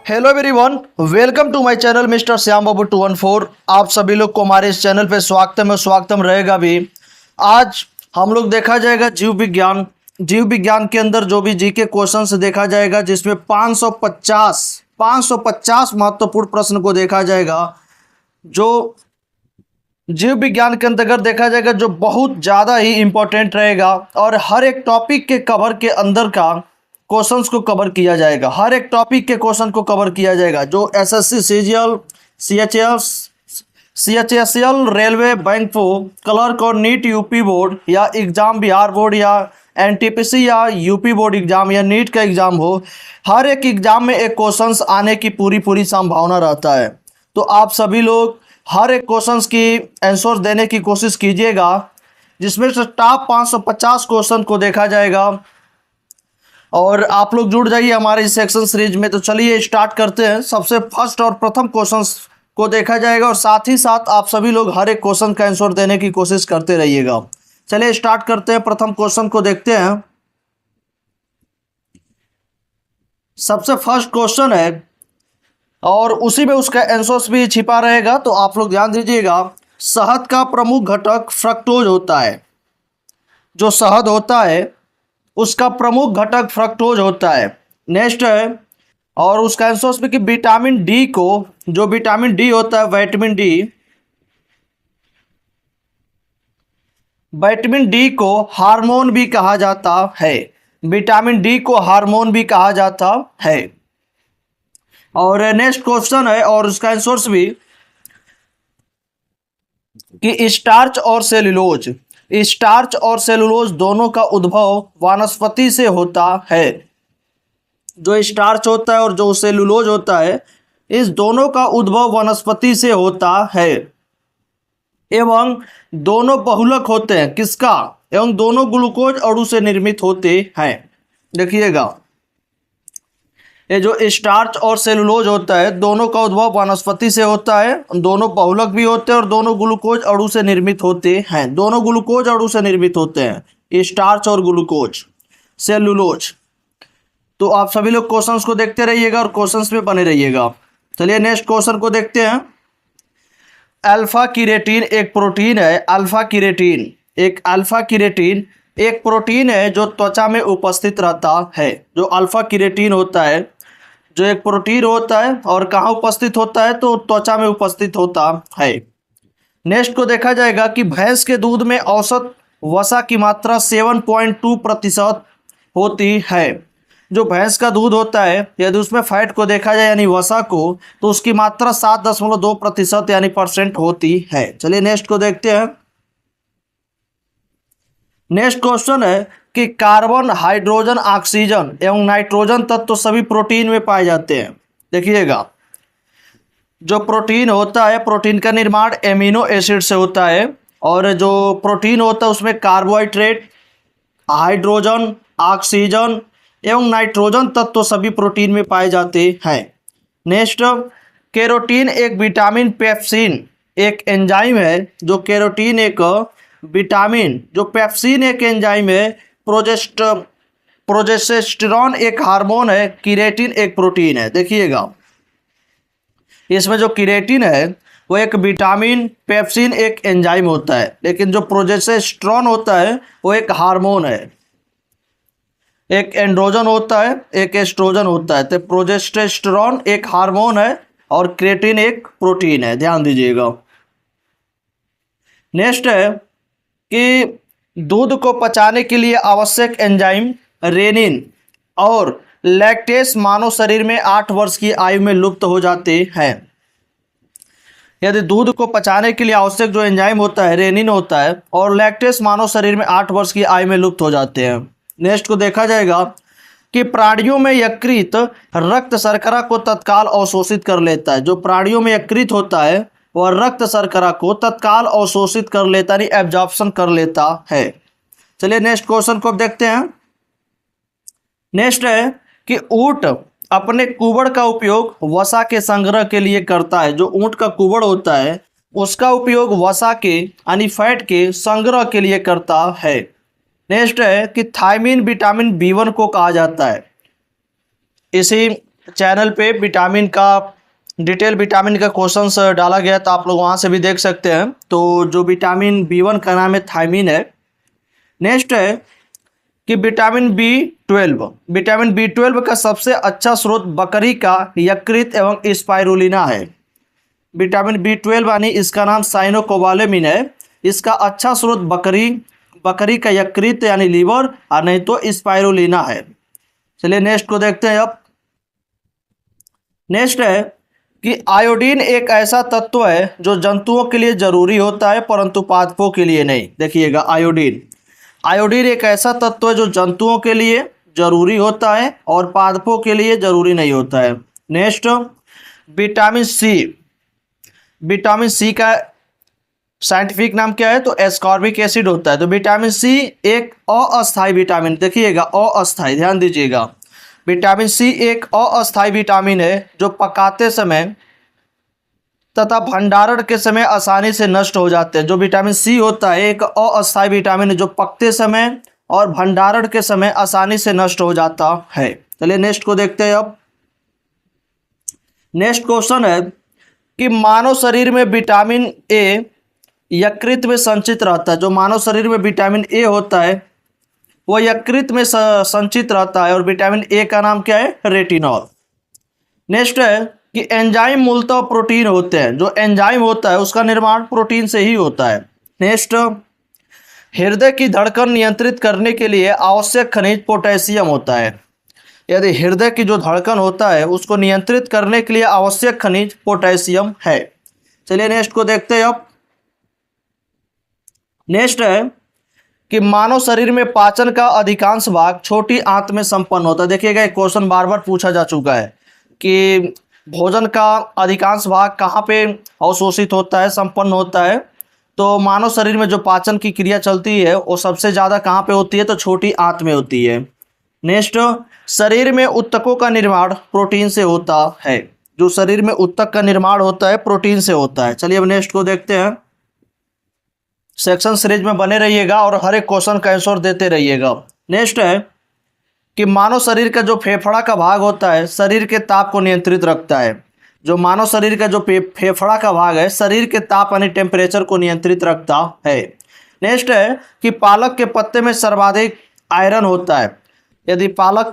Hello everyone, welcome to my channel mister Shyam Babu 214। आप सभी लोग को हमारे इस चैनल पे स्वागतम रहेगा भी। आज हम लोग देखा जाएगा जीव विज्ञान के अंदर जो भी जीके क्वेश्चंस देखा जाएगा, जिसमें 550 महत्वपूर्ण प्रश्न को देखा जाएगा, जो जीव विज्ञान के अंतर्गत देखा जाएगा, जो बहुत ज़्यादा ही इम्पोर्टेंट रहेगा। और हर एक टॉपिक के कवर के अंदर का क्वेश्चंस को कवर किया जाएगा, हर एक टॉपिक के क्वेश्चन को कवर किया जाएगा। जो SSC CGL CHSL railway bank clerk और नीट यूपी बोर्ड या एग्जाम बिहार बोर्ड या एनटीपीसी या यूपी बोर्ड एग्जाम या नीट का एग्जाम हो, हर एक एग्जाम में एक क्वेश्चंस आने की पूरी संभावना रहता है। तो आप सभी लोग हर एक क्वेश्चंस की आंसर देने की कोशिश कीजिएगा, जिसमें से टॉप 550 क्वेश्चन को देखा जाएगा। और आप लोग जुड़ जाइए हमारे इस सेक्शन सीरीज में। तो चलिए स्टार्ट करते हैं। सबसे फर्स्ट और प्रथम क्वेश्चंस को देखा जाएगा, और साथ ही साथ आप सभी लोग हर एक क्वेश्चन का आंसर देने की कोशिश करते रहिएगा। चलिए स्टार्ट करते हैं। प्रथम क्वेश्चन को देखते हैं। सबसे फर्स्ट क्वेश्चन है और उसी में उसका आंसर भी छिपा रहेगा, तो आप लोग ध्यान दीजिएगा। शहद का प्रमुख घटक फ्रक्टोज होता है। जो शहद होता है उसका प्रमुख घटक फ्रक्टोज होता है। नेक्स्ट है, और उसका आंसर में कि विटामिन डी को, जो विटामिन डी होता है, विटामिन डी को हार्मोन भी कहा जाता है। विटामिन डी को हार्मोन भी कहा जाता है। और नेक्स्ट क्वेश्चन है और उसका आंसर भी कि स्टार्च और सेलुलोज दोनों का उद्भव वनस्पति से होता है। जो स्टार्च होता है और जो सेलुलोज होता है, इस दोनों का उद्भव वनस्पति से होता है। एवं दोनों बहुलक होते हैं किसका? एवं दोनों ग्लूकोज अणु से निर्मित होते हैं। देखिएगा, ये जो स्टार्च और सेलुलोज होता है, दोनों का उद्भव वनस्पति से होता है। दोनों बहुलक भी होते हैं और दोनों ग्लूकोज अणु से निर्मित होते हैं। दोनों ग्लूकोज अणु से निर्मित होते हैं, स्टार्च और ग्लूकोज, सेलुलोज। तो आप सभी लोग क्वेश्चंस को देखते रहिएगा और क्वेश्चंस में बने रहिएगा। चलिए नेक्स्ट क्वेश्चन को देखते हैं। अल्फा किरेटिन एक प्रोटीन है। अल्फा किरेटिन एक प्रोटीन है जो त्वचा में उपस्थित रहता है। जो अल्फा किरेटिन होता है, जो एक प्रोटीन होता है, और कहाँ उपस्थित होता है? तो त्वचा में उपस्थित होता है। नेक्स्ट को देखा जाएगा कि भैंस के दूध में औसत वसा की मात्रा 7.2% होती है। जो भैंस का दूध होता है, यदि उसमें फैट को देखा जाए यानी वसा को, तो उसकी मात्रा 7.2% यानी % होती है। चलिए नेक्स्ट को देखते हैं। नेक्स्ट क्वेश्चन है कि कार्बन, हाइड्रोजन, ऑक्सीजन एवं नाइट्रोजन तत्व सभी प्रोटीन में पाए जाते हैं। देखिएगा, जो प्रोटीन होता है, प्रोटीन का निर्माण एमिनो एसिड से होता है। और जो प्रोटीन होता है उसमें कार्बोहाइड्रेट, हाइड्रोजन, ऑक्सीजन एवं नाइट्रोजन तत्व सभी प्रोटीन में पाए जाते हैं। नेक्स्ट, केरोटीन एक विटामिन, पेप्सिन एक एंजाइम है। जो केरोटीन एक विटामिन, जो पेप्सिन एक एंजाइम है, प्रोजेस्टेरॉन एक हार्मोन है, किरेटिन एक प्रोटीन है। देखिएगा, इसमें जो किरेटिन है वो एक विटामिन, पेप्सिन एक एंजाइम होता है, लेकिन जो प्रोजेस्टेरॉन होता है वो एक हार्मोन है। एक एंड्रोजन होता है, एक एस्ट्रोजन होता है। तो प्रोजेस्टेरॉन एक हार्मोन है और क्रिएटिन एक प्रोटीन है, ध्यान दीजिएगा। नेक्स्ट है कि दूध को पचाने के लिए आवश्यक एंजाइम रेनिन और लैक्टेस मानव शरीर में 8 वर्ष की आयु में लुप्त हो जाते हैं। यदि दूध को पचाने के लिए आवश्यक जो एंजाइम होता है, रेनिन होता है, और लैक्टेस मानव शरीर में 8 वर्ष की आयु में लुप्त हो जाते हैं। नेक्स्ट को देखा जाएगा कि प्राणियों में यकृत रक्त शर्करा को तत्काल अवशोषित कर लेता है। जो प्राणियों में यकृत होता है वह रक्त शर्करा को तत्काल अवशोषित कर लेता है, एब्जॉर्प्शन कर लेता है। चलिए नेक्स्ट क्वेश्चन को देखते हैं। नेक्स्ट है कि ऊंट अपने कुबड़ का उपयोग वसा के संग्रह के लिए करता है। जो ऊंट का कुबड़ होता है उसका उपयोग वसा के यानी फैट के संग्रह के लिए करता है। नेक्स्ट है कि थायमिन विटामिन B1 को कहा जाता है। इसी चैनल पे विटामिन का डिटेल विटामिन का क्वेश्चंस डाला गया, तो आप लोग वहाँ से भी देख सकते हैं। तो जो विटामिन B1 का नाम है थायमीन है। नेक्स्ट है कि विटामिन बी 12 का सबसे अच्छा स्रोत बकरी का यकृत एवं स्पाइरुलिना है। विटामिन B12 यानी इसका नाम साइनोकोबालेमिन है। इसका अच्छा स्रोत बकरी का यकृत यानी लीवर और नहीं तो स्पाइरुलिना है। चलिए नेक्स्ट को देखते हैं। अब नेक्स्ट है कि आयोडीन एक ऐसा तत्व है जो जंतुओं के लिए जरूरी होता है परंतु पादपों के लिए नहीं। देखिएगा, आयोडीन एक ऐसा तत्व है जो जंतुओं के लिए जरूरी होता है और पादपों के लिए जरूरी नहीं होता है। नेक्स्ट, विटामिन सी का साइंटिफिक नाम क्या है? तो एस्कॉर्बिक एसिड होता है। तो विटामिन सी एक अस्थायी विटामिन, देखिएगा अस्थायी, ध्यान दीजिएगा। विटामिन सी एक अस्थायी विटामिन है जो पकाते समय तथा भंडारण के समय आसानी से नष्ट हो जाते हैं। जो विटामिन सी होता है एक अस्थायी विटामिन है जो पकते समय और भंडारण के समय आसानी से नष्ट हो जाता है। चलिए नेक्स्ट को देखते हैं। अब नेक्स्ट क्वेश्चन है कि मानव शरीर में विटामिन ए यकृत में संचित रहता है। जो मानव शरीर में विटामिन ए होता है वो यकृत में संचित रहता है और विटामिन ए का नाम क्या है? रेटिनॉल। नेक्स्ट है कि एंजाइम मूलतः प्रोटीन होते हैं। जो एंजाइम होता है उसका निर्माण प्रोटीन से ही होता है। नेक्स्ट, हृदय की धड़कन नियंत्रित करने के लिए आवश्यक खनिज पोटेशियम होता है। यदि हृदय की जो धड़कन होता है उसको नियंत्रित करने के लिए आवश्यक खनिज पोटेशियम है। चलिए नेक्स्ट को देखते हैं। अब नेक्स्ट है कि मानव शरीर में पाचन का अधिकांश भाग छोटी आंत में संपन्न होता है। देखिएगा, एक क्वेश्चन बार बार पूछा जा चुका है कि भोजन का अधिकांश भाग कहाँ पे अवशोषित होता है, संपन्न होता है। तो मानव शरीर में जो पाचन की क्रिया चलती है वो सबसे ज़्यादा कहाँ पे होती है? तो छोटी आंत में होती है। नेक्स्ट, शरीर में ऊतकों का निर्माण प्रोटीन से होता है। जो शरीर में ऊतक का निर्माण होता है प्रोटीन से होता है। चलिए अब नेक्स्ट को देखते हैं। सेक्शन सीरीज में बने रहिएगा और हर एक क्वेश्चन का आंसर देते रहिएगा। नेक्स्ट है कि मानव शरीर का जो फेफड़ा का भाग होता है शरीर के ताप को नियंत्रित रखता है। जो मानव शरीर का जो फेफड़ा का भाग है शरीर के ताप यानी टेम्परेचर को नियंत्रित रखता है। नेक्स्ट है कि पालक के पत्ते में सर्वाधिक आयरन होता है। यदि पालक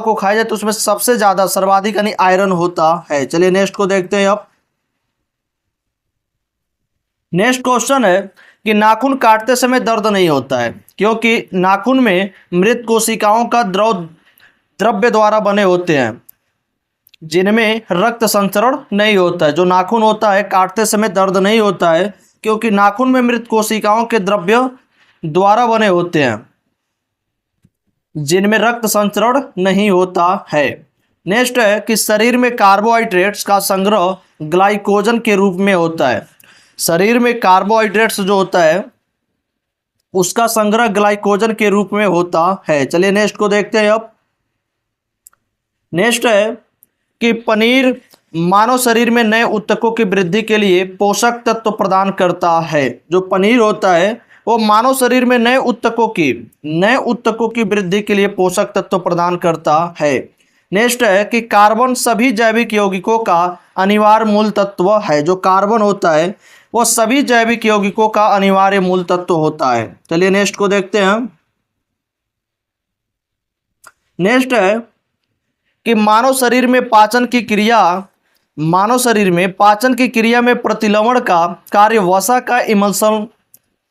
को खाया जाए तो उसमें सबसे ज़्यादा सर्वाधिक यानी आयरन होता है। चलिए नेक्स्ट को देखते हैं। अब नेक्स्ट क्वेश्चन है कि नाखून काटते समय दर्द नहीं होता है क्योंकि नाखून में मृत कोशिकाओं का द्रव्य द्वारा बने होते हैं जिनमें रक्त संचरण नहीं होता है। जो नाखून होता है काटते समय दर्द नहीं होता है क्योंकि नाखून में मृत कोशिकाओं के द्रव्य द्वारा बने होते हैं जिनमें रक्त संचरण नहीं होता है। नेक्स्ट है कि शरीर में कार्बोहाइड्रेट्स का संग्रह ग्लाइकोजन के रूप में होता है। शरीर में कार्बोहाइड्रेट्स जो होता है उसका संग्रह ग्लाइकोजन के रूप में होता है। चलिए नेक्स्ट को देखते हैं। अब नेक्स्ट है कि पनीर मानव शरीर में नए ऊतकों की वृद्धि के लिए पोषक तत्व प्रदान करता है। जो पनीर होता है वो मानव शरीर में नए ऊतकों की वृद्धि के लिए पोषक तत्व प्रदान करता है। नेक्स्ट है कि कार्बन सभी जैविक यौगिकों का अनिवार्य मूल तत्व है। जो कार्बन होता है वो सभी जैविक यौगिकों का अनिवार्य मूल तत्व होता है। चलिए नेक्स्ट को देखते हैं। नेक्स्ट है कि मानव शरीर में पाचन की क्रिया में प्रतिलवण का कार्य वसा का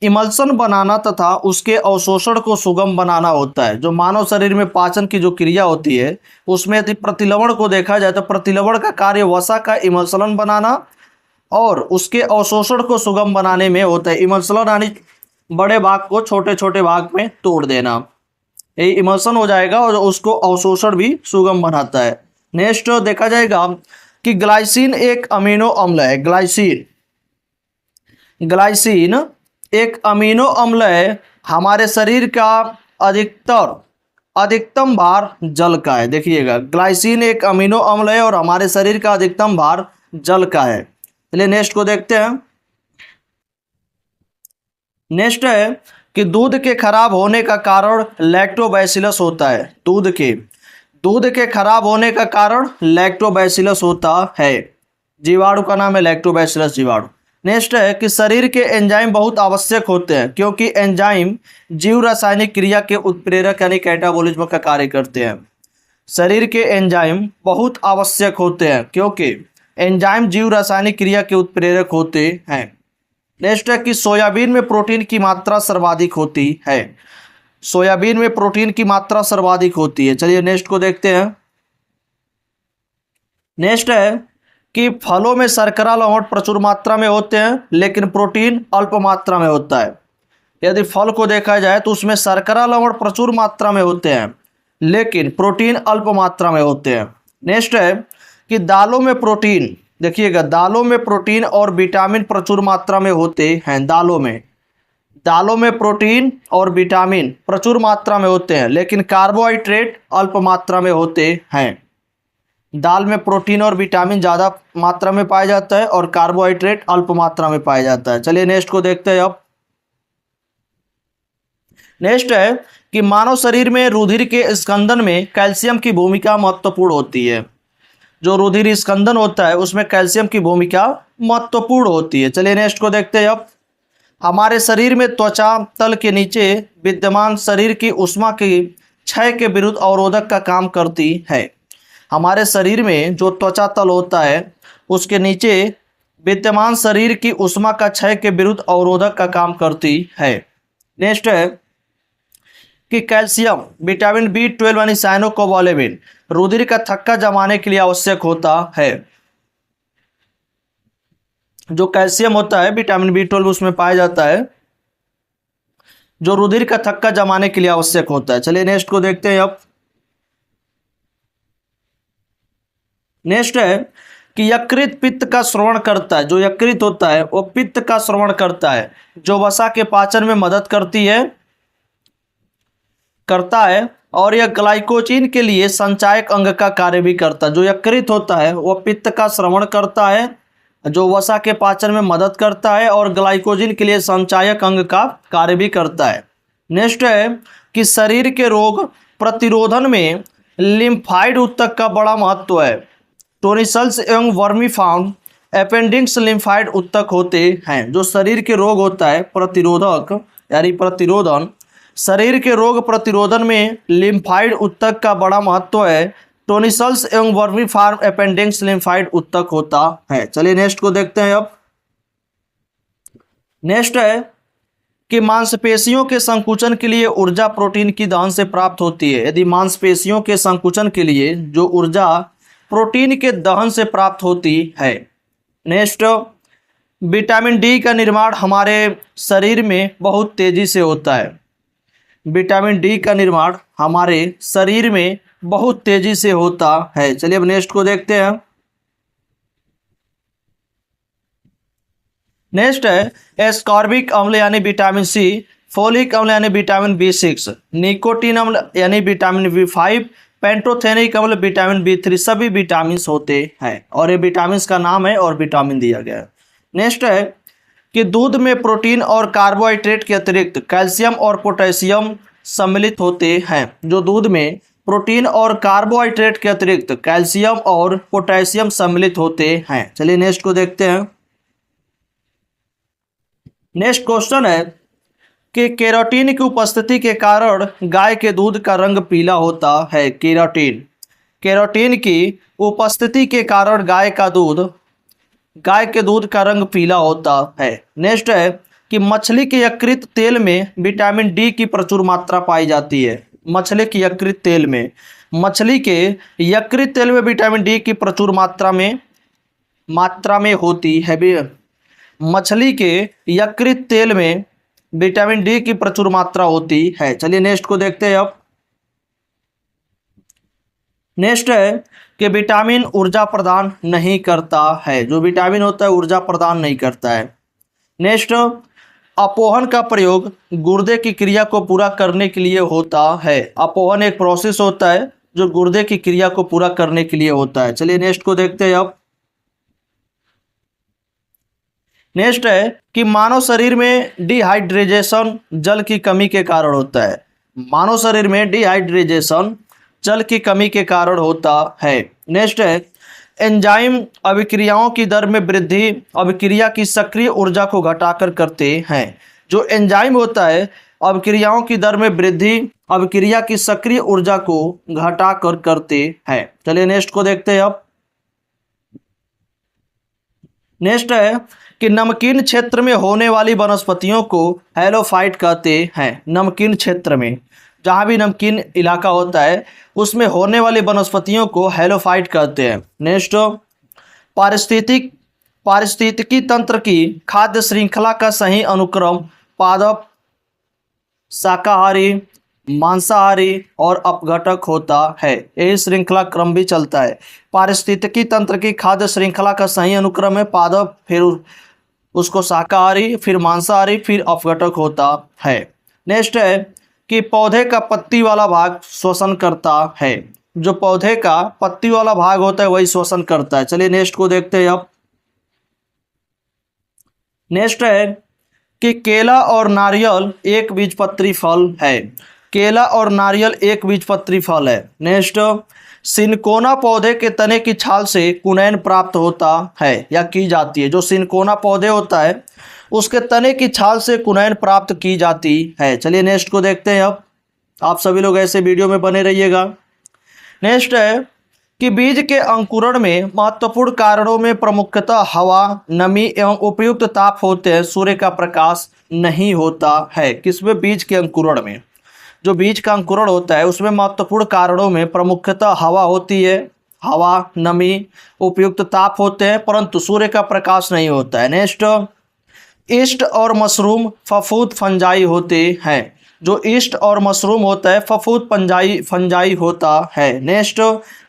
इमल्सन बनाना तथा उसके अवशोषण को सुगम बनाना होता है। जो मानव शरीर में पाचन की जो क्रिया होती है उसमें यदि प्रतिलवण को देखा जाए तो प्रतिलवण का कार्य वसा का इमल्सन बनाना और उसके अवशोषण को सुगम बनाने में होता है। इमल्सन यानी बड़े भाग को छोटे छोटे भाग में तोड़ देना, ये इमल्सन हो जाएगा और उसको अवशोषण भी सुगम बनाता है। नेक्स्ट देखा जाएगा कि ग्लाइसिन एक अमीनो अम्ल है। ग्लाइसिन एक अमीनो अम्ल है। हमारे शरीर का अधिकतम भार जल का है। देखिएगा, ग्लाइसिन एक अमीनो अम्ल है और हमारे शरीर का अधिकतम भार जल का है। चलिए नेक्स्ट को देखते हैं। नेक्स्ट है कि दूध के खराब होने का कारण लैक्टोबैसिलस होता है। दूध दूध के खराब होने का कारण लैक्टोबैसिलस होता है। जीवाणु का नाम है लैक्टोबैसिलस जीवाणु। नेक्स्ट है कि शरीर के एंजाइम बहुत आवश्यक होते हैं क्योंकि एंजाइम जीव रासायनिक क्रिया के उत्प्रेरक यानी कैटाबोलिज्म का कार्य करते हैं। शरीर के एंजाइम बहुत आवश्यक होते हैं क्योंकि एंजाइम जीव रासायनिक क्रिया के उत्प्रेरक होते हैं। नेक्स्ट है कि सोयाबीन में प्रोटीन की मात्रा सर्वाधिक होती है। सोयाबीन में प्रोटीन की मात्रा सर्वाधिक होती है। चलिए नेक्स्ट को देखते हैं। नेक्स्ट है कि फलों में शर्करा लवण प्रचुर मात्रा में होते हैं लेकिन प्रोटीन अल्प मात्रा में होता है। यदि फल को देखा जाए तो उसमें शर्करा लवण प्रचुर मात्रा में होते हैं लेकिन प्रोटीन अल्प मात्रा में होते हैं। नेक्स्ट है कि दालों में प्रोटीन, देखिएगा दालों में प्रोटीन और विटामिन प्रचुर मात्रा में होते हैं। दालों में प्रोटीन और विटामिन प्रचुर मात्रा में होते हैं लेकिन कार्बोहाइड्रेट अल्प मात्रा में होते हैं। दाल में प्रोटीन और विटामिन ज़्यादा मात्रा में पाया जाता है और कार्बोहाइड्रेट अल्प मात्रा में पाया जाता है। चलिए नेक्स्ट को देखते हैं अब। नेक्स्ट है कि मानव शरीर में रुधिर के स्कंदन में कैल्शियम की भूमिका महत्वपूर्ण होती है। जो रुधिर स्कंदन होता है उसमें कैल्शियम की भूमिका महत्वपूर्ण होती है। चलिए नेक्स्ट को देखते हैं अब। हमारे शरीर में त्वचा तल के नीचे विद्यमान शरीर की ऊष्मा की क्षय के विरुद्ध अवरोधक का काम करती है। हमारे शरीर में जो त्वचा तल होता है उसके नीचे विद्यमान शरीर की ऊष्मा का क्षय के विरुद्ध अवरोधक का काम करती है। नेक्स्ट है कि कैल्शियम विटामिन B12 यानी साइनोकोबालेमिन रुधिर का थक्का जमाने के लिए आवश्यक होता है। जो कैल्शियम होता है विटामिन B12 उसमें पाया जाता है जो रुधिर का थक्का जमाने के लिए आवश्यक होता है। चलिए नेक्स्ट को देखते हैं अब। नेक्स्ट है कि यकृत पित्त का श्रवण करता है। जो यकृत होता है वो पित्त का श्रवण करता है जो वसा के पाचन में मदद करता है और यह ग्लाइकोजीन के लिए संचायक अंग का कार्य भी करता है। जो यकृत होता है वह पित्त का श्रवण करता है जो वसा के पाचन में मदद करता है और ग्लाइकोजीन के लिए संचायक अंग का कार्य भी करता है। नेक्स्ट है कि शरीर के रोग प्रतिरोधन में लिम्फाइड ऊतक का बड़ा महत्व है। टोनिसल्स एवं वर्मीफॉर्म अपेंडिक्स लिम्फाइड ऊतक होते हैं। जो शरीर के रोग होता है प्रतिरोधक यानी प्रतिरोधन, शरीर के रोग प्रतिरोधन में लिम्फाइड ऊतक का बड़ा महत्व है। टोनिसल्स एवं वर्मीफॉर्म अपेंडिक्स लिम्फाइड ऊतक होता है। चलिए नेक्स्ट को देखते हैं अब। नेक्स्ट है कि मांसपेशियों के संकुचन के लिए ऊर्जा प्रोटीन की दहन से प्राप्त होती है। यदि मांसपेशियों के संकुचन के लिए जो ऊर्जा प्रोटीन के दहन से प्राप्त होती है। नेक्स्ट विटामिन डी का निर्माण हमारे शरीर में बहुत तेजी से होता है। विटामिन डी का निर्माण हमारे शरीर में बहुत तेजी से होता है। चलिए अब नेक्स्ट को देखते हैं। नेक्स्ट है एस्कॉर्बिक अम्ल यानी विटामिन सी, फोलिक अम्ल यानी विटामिन B6, निकोटीन अम्ल यानी विटामिन B5, पेंटोथेनिक अम्ल विटामिन B3 सभी विटामिन होते हैं और ये विटामिन का नाम है और विटामिन दिया गया है। नेक्स्ट है कि दूध में प्रोटीन और कार्बोहाइड्रेट के अतिरिक्त कैल्शियम और पोटेशियम सम्मिलित होते हैं। जो दूध में प्रोटीन और कार्बोहाइड्रेट के अतिरिक्त कैल्शियम और पोटेशियम सम्मिलित होते हैं। चलिए नेक्स्ट को देखते हैं। नेक्स्ट क्वेश्चन है कि केराटिन की उपस्थिति के कारण गाय के दूध का रंग पीला होता है। केराटिन की उपस्थिति के कारण गाय के दूध का रंग पीला होता है। नेक्स्ट है कि मछली के यकृत तेल में विटामिन डी की प्रचुर मात्रा पाई जाती है। मछली के यकृत तेल में विटामिन डी की प्रचुर मात्रा में होती है। मछली के यकृत तेल में विटामिन डी की प्रचुर मात्रा होती है। चलिए नेक्स्ट को देखते हैं अब। नेक्स्ट है कि विटामिन ऊर्जा प्रदान नहीं करता है। जो विटामिन होता है ऊर्जा प्रदान नहीं करता है। नेक्स्ट अपोहन का प्रयोग गुर्दे की क्रिया को पूरा करने के लिए होता है। अपोहन एक प्रोसेस होता है जो गुर्दे की क्रिया को पूरा करने के लिए होता है। चलिए नेक्स्ट को देखते हैं अब। नेक्स्ट है कि मानव शरीर में डिहाइड्रेशन जल की कमी के कारण होता है। मानव शरीर में डिहाइड्रेशन जल की कमी के कारण होता है। नेक्स्ट है एंजाइम अभिक्रियाओं की दर में वृद्धि अभिक्रिया की सक्रिय ऊर्जा को घटाकर करते हैं। जो एंजाइम होता है अभिक्रियाओं की दर में वृद्धि अभिक्रिया की सक्रिय ऊर्जा को घटाकर करते हैं। चलिए नेक्स्ट को देखते हैं अब। नेक्स्ट है कि नमकीन क्षेत्र में होने वाली वनस्पतियों को हैलोफाइट कहते हैं। नमकीन क्षेत्र में जहाँ भी नमकीन इलाका होता है उसमें होने वाली वनस्पतियों को हैलोफाइट कहते हैं। नेक्स्ट पारिस्थितिकी तंत्र की खाद्य श्रृंखला का सही अनुक्रम पादप, शाकाहारी, मांसाहारी और अपघटक होता है। यही श्रृंखला क्रम भी चलता है। पारिस्थितिकी तंत्र की खाद्य श्रृंखला का सही अनुक्रम है पादप, फिर उसको शाकाहारी, फिर मांसाहारी, फिर अपघटक होता है। नेक्स्ट है कि पौधे का पत्ती वाला भाग श्वसन करता है। जो पौधे का पत्ती वाला भाग होता है वही श्वसन करता है। चलिए नेक्स्ट को देखते हैं अब। नेक्स्ट है कि केला और नारियल एक बीजपत्री फल है। केला और नारियल एक बीजपत्री फल है। नेक्स्ट सिनकोना पौधे के तने की छाल से कुनैन प्राप्त होता है या की जाती है। जो सिनकोना पौधे होता है उसके तने की छाल से कुनैन प्राप्त की जाती है। चलिए नेक्स्ट को देखते हैं अब। आप सभी लोग ऐसे वीडियो में बने रहिएगा। नेक्स्ट है कि बीज के अंकुरण में महत्वपूर्ण कारणों में प्रमुखतः हवा, नमी एवं उपयुक्त ताप होते हैं। सूर्य का प्रकाश नहीं होता है। किसमें? बीज के अंकुरण में। जो बीज का अंकुरण होता है उसमें महत्वपूर्ण कारणों में प्रमुखतः हवा होती है। हवा, नमी, उपयुक्त ताप होते हैं, परंतु सूर्य का प्रकाश नहीं होता है। नेक्स्ट ईस्ट और मशरूम फफूद फंजाई होते हैं। जो ईस्ट और मशरूम होता है फफूद फंजाई होता है। नेक्स्ट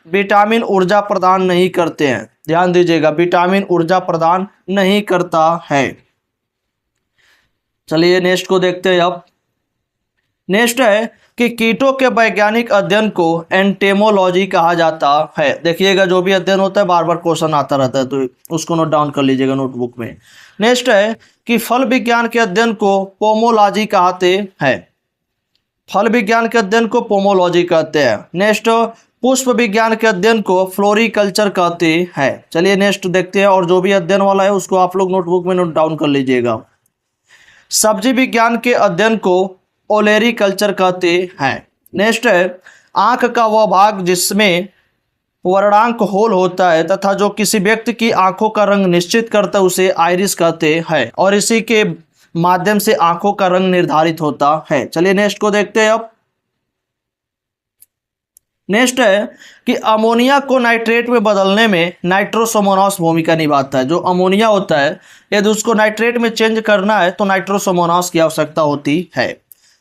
विटामिन ऊर्जा प्रदान नहीं करते हैं। ध्यान दीजिएगा, विटामिन ऊर्जा प्रदान नहीं करता है। चलिए नेक्स्ट को देखते हैं अब। नेक्स्ट है कि कीटों के वैज्ञानिक अध्ययन को एंटेमोलॉजी कहा जाता है। देखिएगा जो भी अध्ययन होता है बार बार क्वेश्चन आता रहता है तो उसको नोट डाउन कर लीजिएगा नोटबुक में। नेक्स्ट है कि फल विज्ञान के अध्ययन को पोमोलॉजी कहते हैं। फल विज्ञान के अध्ययन को पोमोलॉजी कहते हैं। नेक्स्ट पुष्प विज्ञान के अध्ययन को फ्लोरिकल्चर कहते हैं। चलिए नेक्स्ट देखते हैं और जो भी अध्ययन वाला है उसको आप लोग नोटबुक में नोट डाउन कर लीजिएगा। सब्जी विज्ञान के अध्ययन को ओलेरिकल्चर कहते हैं। नेक्स्ट है आंख का वह भाग जिसमें वर्णांक होल होता है तथा जो किसी व्यक्ति की आंखों का रंग निश्चित करता है उसे आइरिस कहते हैं और इसी के माध्यम से आंखों का रंग निर्धारित होता है। चलिए नेक्स्ट को देखते हैं अब। नेक्स्ट है कि अमोनिया को नाइट्रेट में बदलने में नाइट्रोसोमोनास भूमिका निभाता है। जो अमोनिया होता है यदि उसको नाइट्रेट में चेंज करना है तो नाइट्रोसोमोनास की आवश्यकता होती है।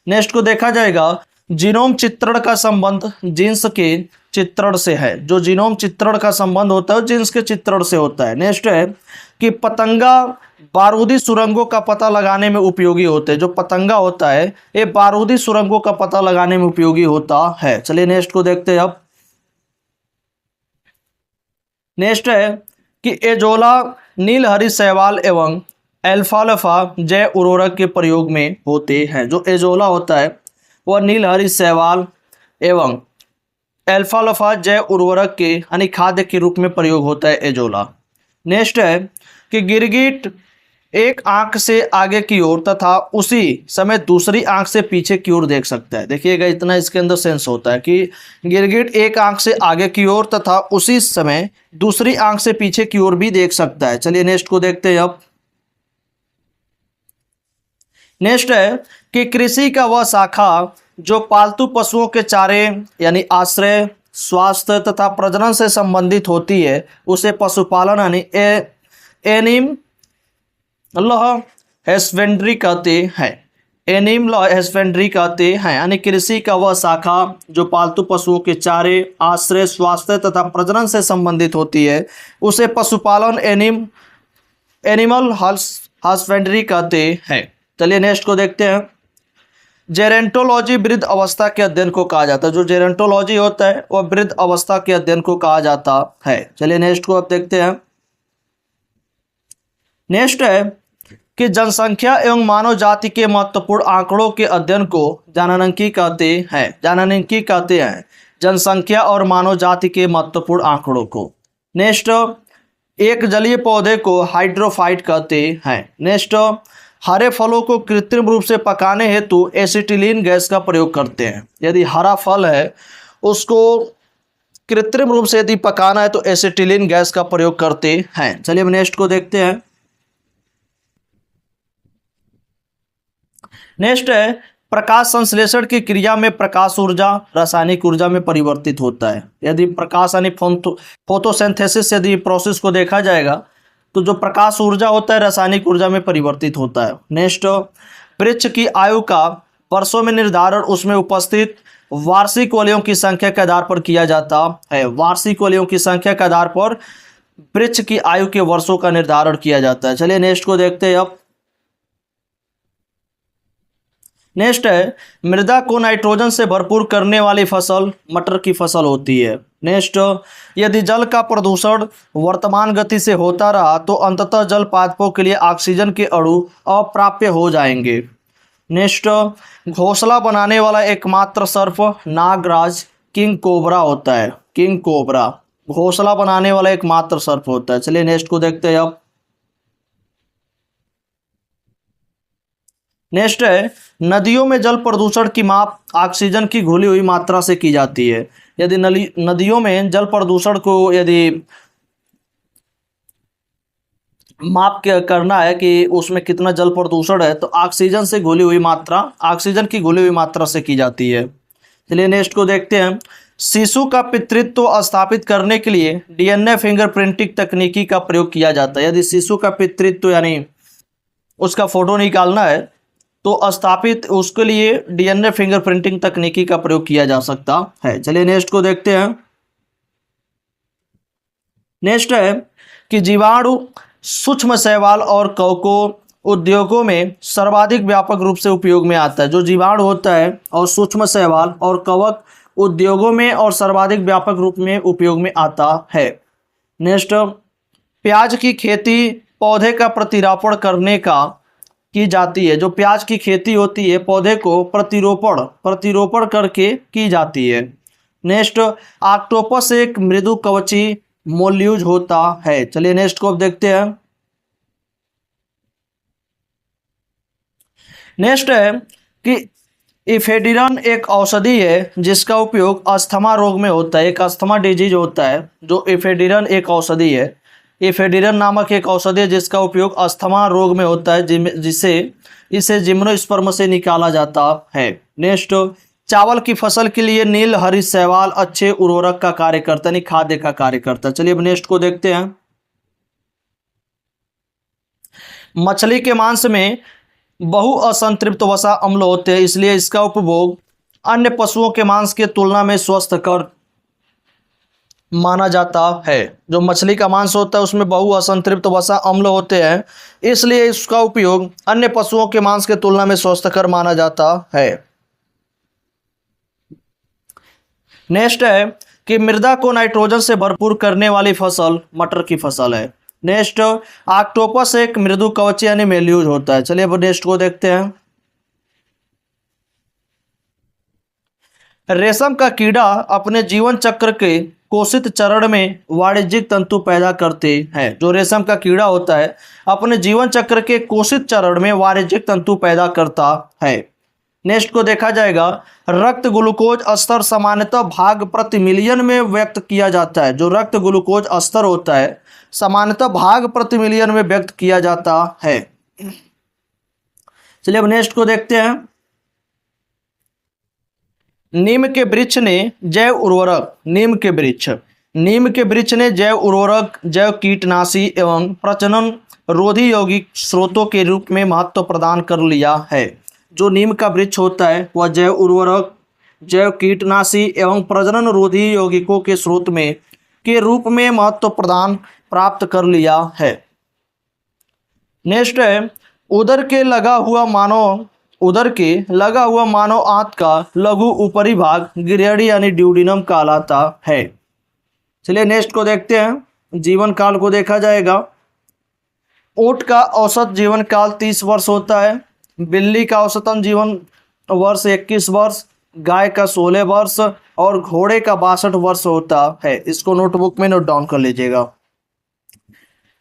नेक्स्ट को देखा जाएगा जीनोम चित्रण का संबंध जीन्स के चित्रण से है। जो जीनोम चित्रण का संबंध होता है जीन्स के चित्रण से होता है। नेक्स्ट है कि पतंगा बारूदी सुरंगों का पता लगाने में उपयोगी होते हैं। जो पतंगा होता है ये बारूदी सुरंगों का पता लगाने में उपयोगी होता है। चलिए नेक्स्ट को देखते हैं अब। नेक्स्ट है कि एजोला नीलहरी शैवाल एवं एल्फाल्फा जैव उर्वरक के प्रयोग में होते हैं। जो एजोला होता है वह नीलहरी शैवाल एवं एल्फाल्फा जैव उर्वरक के यानी खाद्य के रूप में प्रयोग होता है एजोला। नेक्स्ट है कि गिरगिट एक आंख से आगे की ओर तथा उसी समय दूसरी आंख से पीछे की ओर देख सकता है। देखिएगा इतना इसके अंदर सेंस होता है कि गिरगिट एक आंख से आगे की ओर तथा उसी समय दूसरी आंख से पीछे की ओर भी देख सकता है। चलिए नेक्स्ट को देखते हैं अब। नेक्स्ट है कि कृषि का वह शाखा जो पालतू पशुओं के चारे यानी आश्रय, स्वास्थ्य तथा प्रजनन से संबंधित होती है उसे पशुपालन यानी एनिमल हस्बेंड्री कहते हैं। एनिमल हस्बेंड्री कहते हैं यानी कृषि का वह शाखा जो पालतू पशुओं के चारे, आश्रय, स्वास्थ्य तथा प्रजनन से संबंधित होती है उसे पशुपालन एनिमल हस्बेंड्री कहते हैं। चलिए नेक्स्ट को देखते हैं। जेरेंटोलॉजी वृद्ध अवस्था के अध्ययन को कहा जाता है। जो जेरेंटोलॉजी होता है वह वृद्ध अवस्था के अध्ययन को कहा जाता है। चलिए नेक्स्ट को अब देखते हैं। नेक्स्ट है कि जनसंख्या एवं मानव जाति के महत्वपूर्ण आंकड़ों के अध्ययन को जननांकी कहते हैं। जननांकी कहते हैं। जनसंख्या और मानव जाति के महत्वपूर्ण आंकड़ों को। नेक्स्ट, एक जलीय पौधे को हाइड्रोफाइट कहते हैं। नेक्स्ट, हरे फलों को कृत्रिम रूप से पकाने हेतु एसिटिलीन गैस का प्रयोग करते हैं। यदि हरा फल है उसको कृत्रिम रूप से यदि पकाना है तो एसिटिलीन गैस का प्रयोग करते हैं। चलिए अब नेक्स्ट को देखते हैं। नेक्स्ट है, प्रकाश संश्लेषण की क्रिया में प्रकाश ऊर्जा रासायनिक ऊर्जा में परिवर्तित होता है। यदि प्रकाश यानी फोटोसिंथेसिस यदि प्रोसेस को देखा जाएगा तो जो प्रकाश ऊर्जा होता है रासायनिक ऊर्जा में परिवर्तित होता है। नेक्स्ट, वृक्ष की आयु का वर्षों में निर्धारण उसमें उपस्थित वार्षिक कलियों की संख्या के आधार पर किया जाता है। वार्षिक कलियों की संख्या के आधार पर वृक्ष की आयु के वर्षों का निर्धारण किया जाता है। चलिए नेक्स्ट को देखते हैं अब। नेक्स्ट है, मृदा को नाइट्रोजन से भरपूर करने वाली फसल मटर की फसल होती है। नेक्स्ट, यदि जल का प्रदूषण वर्तमान गति से होता रहा तो अंततः जल पादपों के लिए ऑक्सीजन के अणु अप्राप्य हो जाएंगे। नेक्स्ट, घोंसला बनाने वाला एकमात्र सर्प नागराज किंग कोबरा होता है। किंग कोबरा घोंसला बनाने वाला एकमात्र सर्प होता है। चलिए नेक्स्ट को देखते हैं अब। नेक्स्ट है, नदियों में जल प्रदूषण की माप ऑक्सीजन की घुली हुई मात्रा से की जाती है। यदि नदियों में जल प्रदूषण को यदि माप करना है कि उसमें कितना जल प्रदूषण है तो ऑक्सीजन से घुली हुई मात्रा ऑक्सीजन की घुली हुई मात्रा से की जाती है। चलिए नेक्स्ट को देखते हैं। शिशु का पितृत्व स्थापित करने के लिए डीएनए फिंगरप्रिंटिंग तकनीकी का प्रयोग किया जाता है। यदि शिशु का पितृत्व यानी उसका फोटो निकालना है तो स्थापित उसके लिए डीएनए फिंगरप्रिंटिंग तकनीकी का प्रयोग किया जा सकता है। चलिए नेक्स्ट को देखते हैं। नेक्स्ट है कि जीवाणु सूक्ष्म शैवाल और कवकों उद्योगों में सर्वाधिक व्यापक रूप से उपयोग में आता है। जो जीवाणु होता है और सूक्ष्म शैवाल और कवक उद्योगों में और सर्वाधिक व्यापक रूप में उपयोग में आता है। नेक्स्ट, प्याज की खेती पौधे का प्रतिरोपण करने का की जाती है। जो प्याज की खेती होती है पौधे को प्रतिरोपण करके की जाती है। नेक्स्ट, ऑक्टोपस एक मृदु कवची मोल्यूज होता है। चलिए नेक्स्ट को अब देखते हैं। नेक्स्ट है कि इफेड्रिन एक औषधि है जिसका उपयोग अस्थमा रोग में होता है। एक अस्थमा डिजीज होता है जो इफेड्रिन एक औषधि है। इफेड्रिन नामक एक औषधि है जिसका उपयोग अस्थमा रोग में होता है इसे जिम्नोस्पर्म से निकाला जाता है। नेक्स्ट, चावल की फसल के लिए नील हरी शैवाल अच्छे उर्वरक का कार्य करता है, खाद्य का कार्य करता है। चलिए अब नेक्स्ट को देखते हैं। मछली के मांस में बहु असंतृप्त वसा अम्ल होते हैं इसलिए इसका उपभोग अन्य पशुओं के मांस की तुलना में स्वस्थकर माना जाता है। जो मछली का मांस होता है उसमें बहु असंतृप्त वसा अम्ल होते हैं इसलिए इसका उपयोग अन्य पशुओं के मांस के तुलना में स्वस्थकर माना जाता है। नेक्स्ट है कि मृदा को नाइट्रोजन से भरपूर करने वाली फसल मटर की फसल है। नेक्स्ट, ऑक्टोपस एक मृदु कवची यानी मेल्यूज होता है। चलिए अब नेक्स्ट को देखते हैं। रेशम का कीड़ा अपने जीवन चक्र के कोशित चरण में वाणिज्यिक तंतु पैदा करते हैं। जो रेशम का कीड़ा होता है अपने जीवन चक्र के कोशित चरण में वाणिज्यिक तंतु पैदा करता है। नेक्स्ट को देखा जाएगा। रक्त ग्लूकोज स्तर सामान्यतः भाग प्रति मिलियन में व्यक्त किया जाता है। जो रक्त ग्लूकोज स्तर होता है सामान्यतः भाग प्रति मिलियन में व्यक्त किया जाता है। चलिए अब नेक्स्ट को देखते हैं। नीम के वृक्ष ने जैव उर्वरक नीम के वृक्ष ने जैव उर्वरक जैव कीटनाशी एवं प्रजनन रोधी यौगिक स्रोतों के रूप में महत्व प्रदान कर लिया है। जो नीम का वृक्ष होता है वह जैव उर्वरक जैव कीटनाशी एवं प्रजनन रोधी यौगिकों के स्रोत में के रूप में महत्व प्रदान प्राप्त कर लिया है। नेक्स्ट है उदर के लगा हुआ मानव आंत का लघु ऊपरी भाग गिरियडी यानी ड्यूडिनम कहलाता है। चलिए नेक्स्ट को देखते हैं। जीवन काल को देखा जाएगा। ऊंट का औसत जीवन काल 30 वर्ष होता है। बिल्ली का औसतन जीवन वर्ष 21 वर्ष, गाय का 16 वर्ष और घोड़े का 62 वर्ष होता है। इसको नोटबुक में नोट डाउन कर लीजिएगा।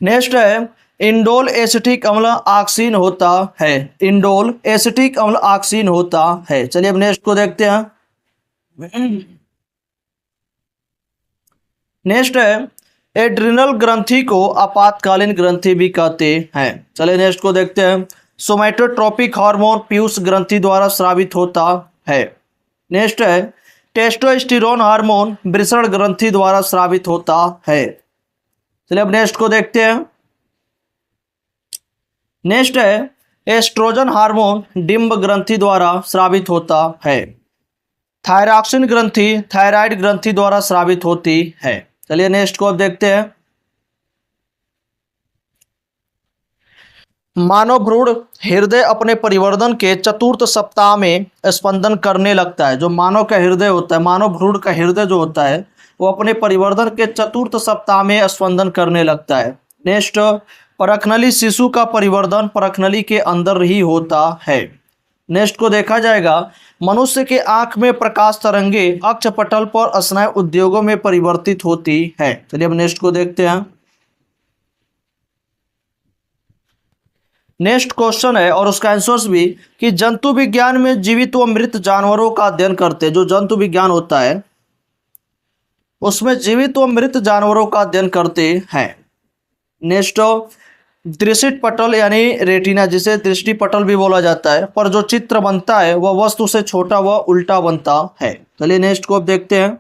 नेक्स्ट है इंडोल एसिटिक अम्ल ऑक्सीन होता है। इंडोल एसिटिक अम्ल ऑक्सीन होता है। चलिए अब नेक्स्ट को देखते हैं। नेक्स्ट है एड्रिनल ग्रंथि को आपातकालीन ग्रंथि भी कहते हैं। चलिए नेक्स्ट को देखते हैं। सोमैटोट्रोपिक हार्मोन पीयूष ग्रंथि द्वारा स्रावित होता है। नेक्स्ट है टेस्टोस्टेरोन हार्मोन वृषण ग्रंथि द्वारा स्रावित होता है। चलिए अब नेक्स्ट को देखते हैं। नेक्स्ट है एस्ट्रोजन हार्मोन डिंब ग्रंथि द्वारा स्रावित होता है। थायरॉक्सिन ग्रंथि थायराइड ग्रंथि द्वारा स्रावित होती है। चलिए नेक्स्ट को अब देखते हैं। मानव भ्रूण हृदय अपने परिवर्धन के चतुर्थ सप्ताह में स्पंदन करने लगता है। जो मानव का हृदय होता है, मानव भ्रूण का हृदय जो होता है वो अपने परिवर्धन के चतुर्थ सप्ताह में स्पंदन करने लगता है। नेक्स्ट परखनली शिशु का परिवर्धन परखनली के अंदर ही होता है। नेक्स्ट को देखा जाएगा। मनुष्य के आंख में प्रकाश तरंगे अक्षपटल पर स्नायु उद्योगों में परिवर्तित होती है। चलिए अब नेक्स्ट को देखते हैं। नेक्स्ट क्वेश्चन है और उसका आंसर्स भी कि जंतु विज्ञान में जीवित व मृत जानवरों का अध्ययन करते हैं। जो जंतु विज्ञान होता है उसमें जीवित व मृत जानवरों का अध्ययन करते हैं। नेक्स्ट दृष्टि पटल यानी रेटिना, जिसे दृष्टि पटल भी बोला जाता है, पर जो चित्र बनता है वह वस्तु से छोटा व उल्टा बनता है। चलिए नेक्स्ट को अब देखते हैं।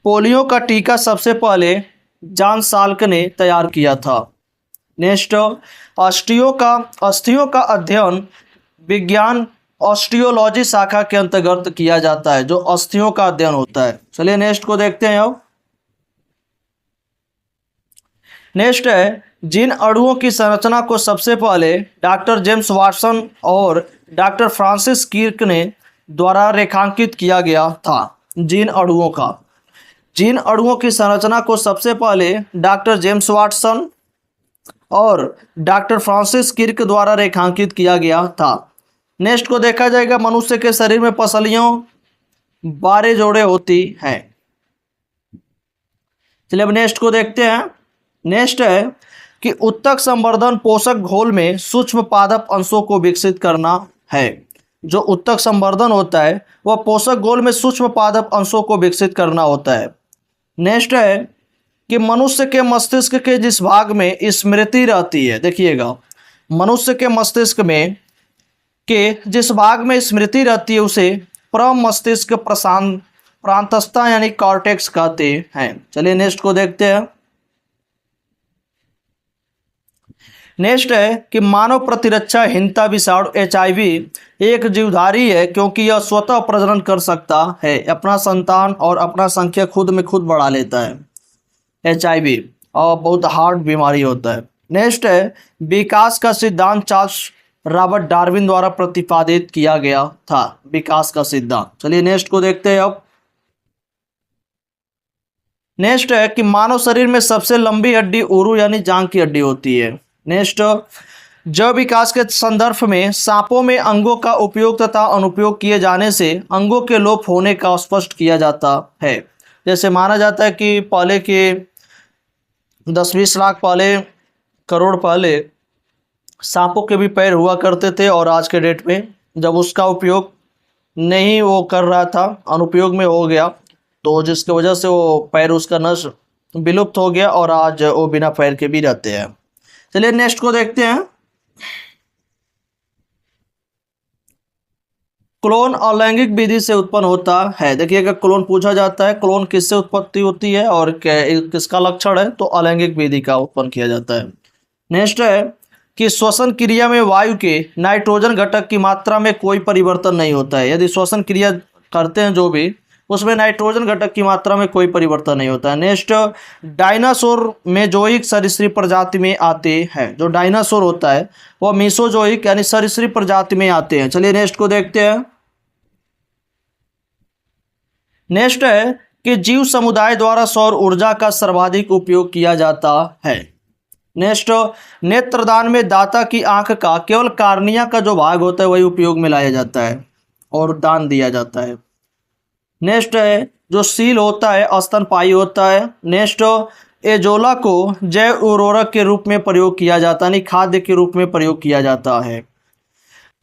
पोलियो का टीका सबसे पहले जॉन साल्क ने तैयार किया था। नेक्स्ट अस्थियों का अध्ययन विज्ञान ऑस्टियोलॉजी शाखा के अंतर्गत किया जाता है। जो अस्थियों का अध्ययन होता है। चलिए नेक्स्ट को देखते हैं। अब नेक्स्ट है जिन अणुओं की संरचना को सबसे पहले डॉक्टर जेम्स वाटसन और डॉक्टर फ्रांसिस किर्क ने द्वारा रेखांकित किया गया था। जिन अणुओं की संरचना को सबसे पहले डॉक्टर जेम्स वाटसन और डॉक्टर फ्रांसिस किर्क द्वारा रेखांकित किया गया था। नेक्स्ट को देखा जाएगा। मनुष्य के शरीर में पसलियों 12 जोड़े होती हैं। चलिए अब नेक्स्ट को देखते हैं। नेक्स्ट है कि उत्तक संवर्धन पोषक घोल में सूक्ष्म पादप अंशों को विकसित करना है। जो उत्तक संवर्धन होता है वह पोषक घोल में सूक्ष्म पादप अंशों को विकसित करना होता है। नेक्स्ट है कि मनुष्य के मस्तिष्क के जिस भाग में स्मृति रहती है, देखिएगा, मनुष्य के मस्तिष्क में के जिस भाग में स्मृति रहती है उसे प्रमस्तिष्क प्रांतस्था यानी कॉर्टेक्स कहते हैं। चलिए नेक्स्ट को देखते हैं। नेक्स्ट है कि मानव प्रतिरक्षाहीनता विषाणु HIV एक जीवधारी है क्योंकि यह स्वतः प्रजनन कर सकता है, अपना संतान और अपना संख्या खुद में खुद बढ़ा लेता है। HIV और बहुत हार्ड बीमारी होता है। नेक्स्ट है विकास का सिद्धांत चार्ल्स रॉबर्ट डार्विन द्वारा प्रतिपादित किया गया था। विकास का सिद्धांत। चलिए नेक्स्ट को देखते हैं। अब नेक्स्ट है कि मानव शरीर में सबसे लंबी हड्डी उरु यानी जांघ की हड्डी होती है। नेक्स्ट जैव विकास के संदर्भ में सांपों में अंगों का उपयोग तथा अनुपयोग किए जाने से अंगों के लोप होने का स्पष्ट किया जाता है। जैसे माना जाता है कि पहले के 10-20 लाख पहले, करोड़ पहले सांपों के भी पैर हुआ करते थे और आज के डेट में जब उसका उपयोग नहीं वो कर रहा था, अनुपयोग में हो गया, तो जिसकी वजह से वो पैर उसका नष्ट विलुप्त हो गया और आज वो बिना पैर के भी रहते हैं। चलिए नेक्स्ट को देखते हैं। क्लोन अलैंगिक विधि से उत्पन्न होता है। देखिएगा, क्लोन पूछा जाता है क्लोन किससे उत्पत्ति होती है और किसका लक्षण है, तो अलैंगिक विधि का उत्पन्न किया जाता है। नेक्स्ट है कि श्वसन क्रिया में वायु के नाइट्रोजन घटक की मात्रा में कोई परिवर्तन नहीं होता है। यदि श्वसन क्रिया करते हैं जो भी, उसमें नाइट्रोजन घटक की मात्रा में कोई परिवर्तन नहीं होता है। नेक्स्ट डायनासोर मेजोइक सरीसृप प्रजाति में आते हैं। जो डायनासोर होता है वह मेसोजोइक यानी सरीसृप प्रजाति में आते हैं। चलिए नेक्स्ट को देखते हैं। नेक्स्ट है कि जीव समुदाय द्वारा सौर ऊर्जा का सर्वाधिक उपयोग किया जाता है। नेक्स्ट नेत्रदान में दाता की आंख का केवल कार्निया का जो भाग होता है वही उपयोग में लाया जाता है। और दान दिया जाता है। नेक्स्ट है जो सील होता है स्तनपायी होता है। नेक्स्ट एजोला को जैव उर्वरक के रूप में प्रयोग किया जाता है, यानी खाद्य के रूप में प्रयोग किया जाता है।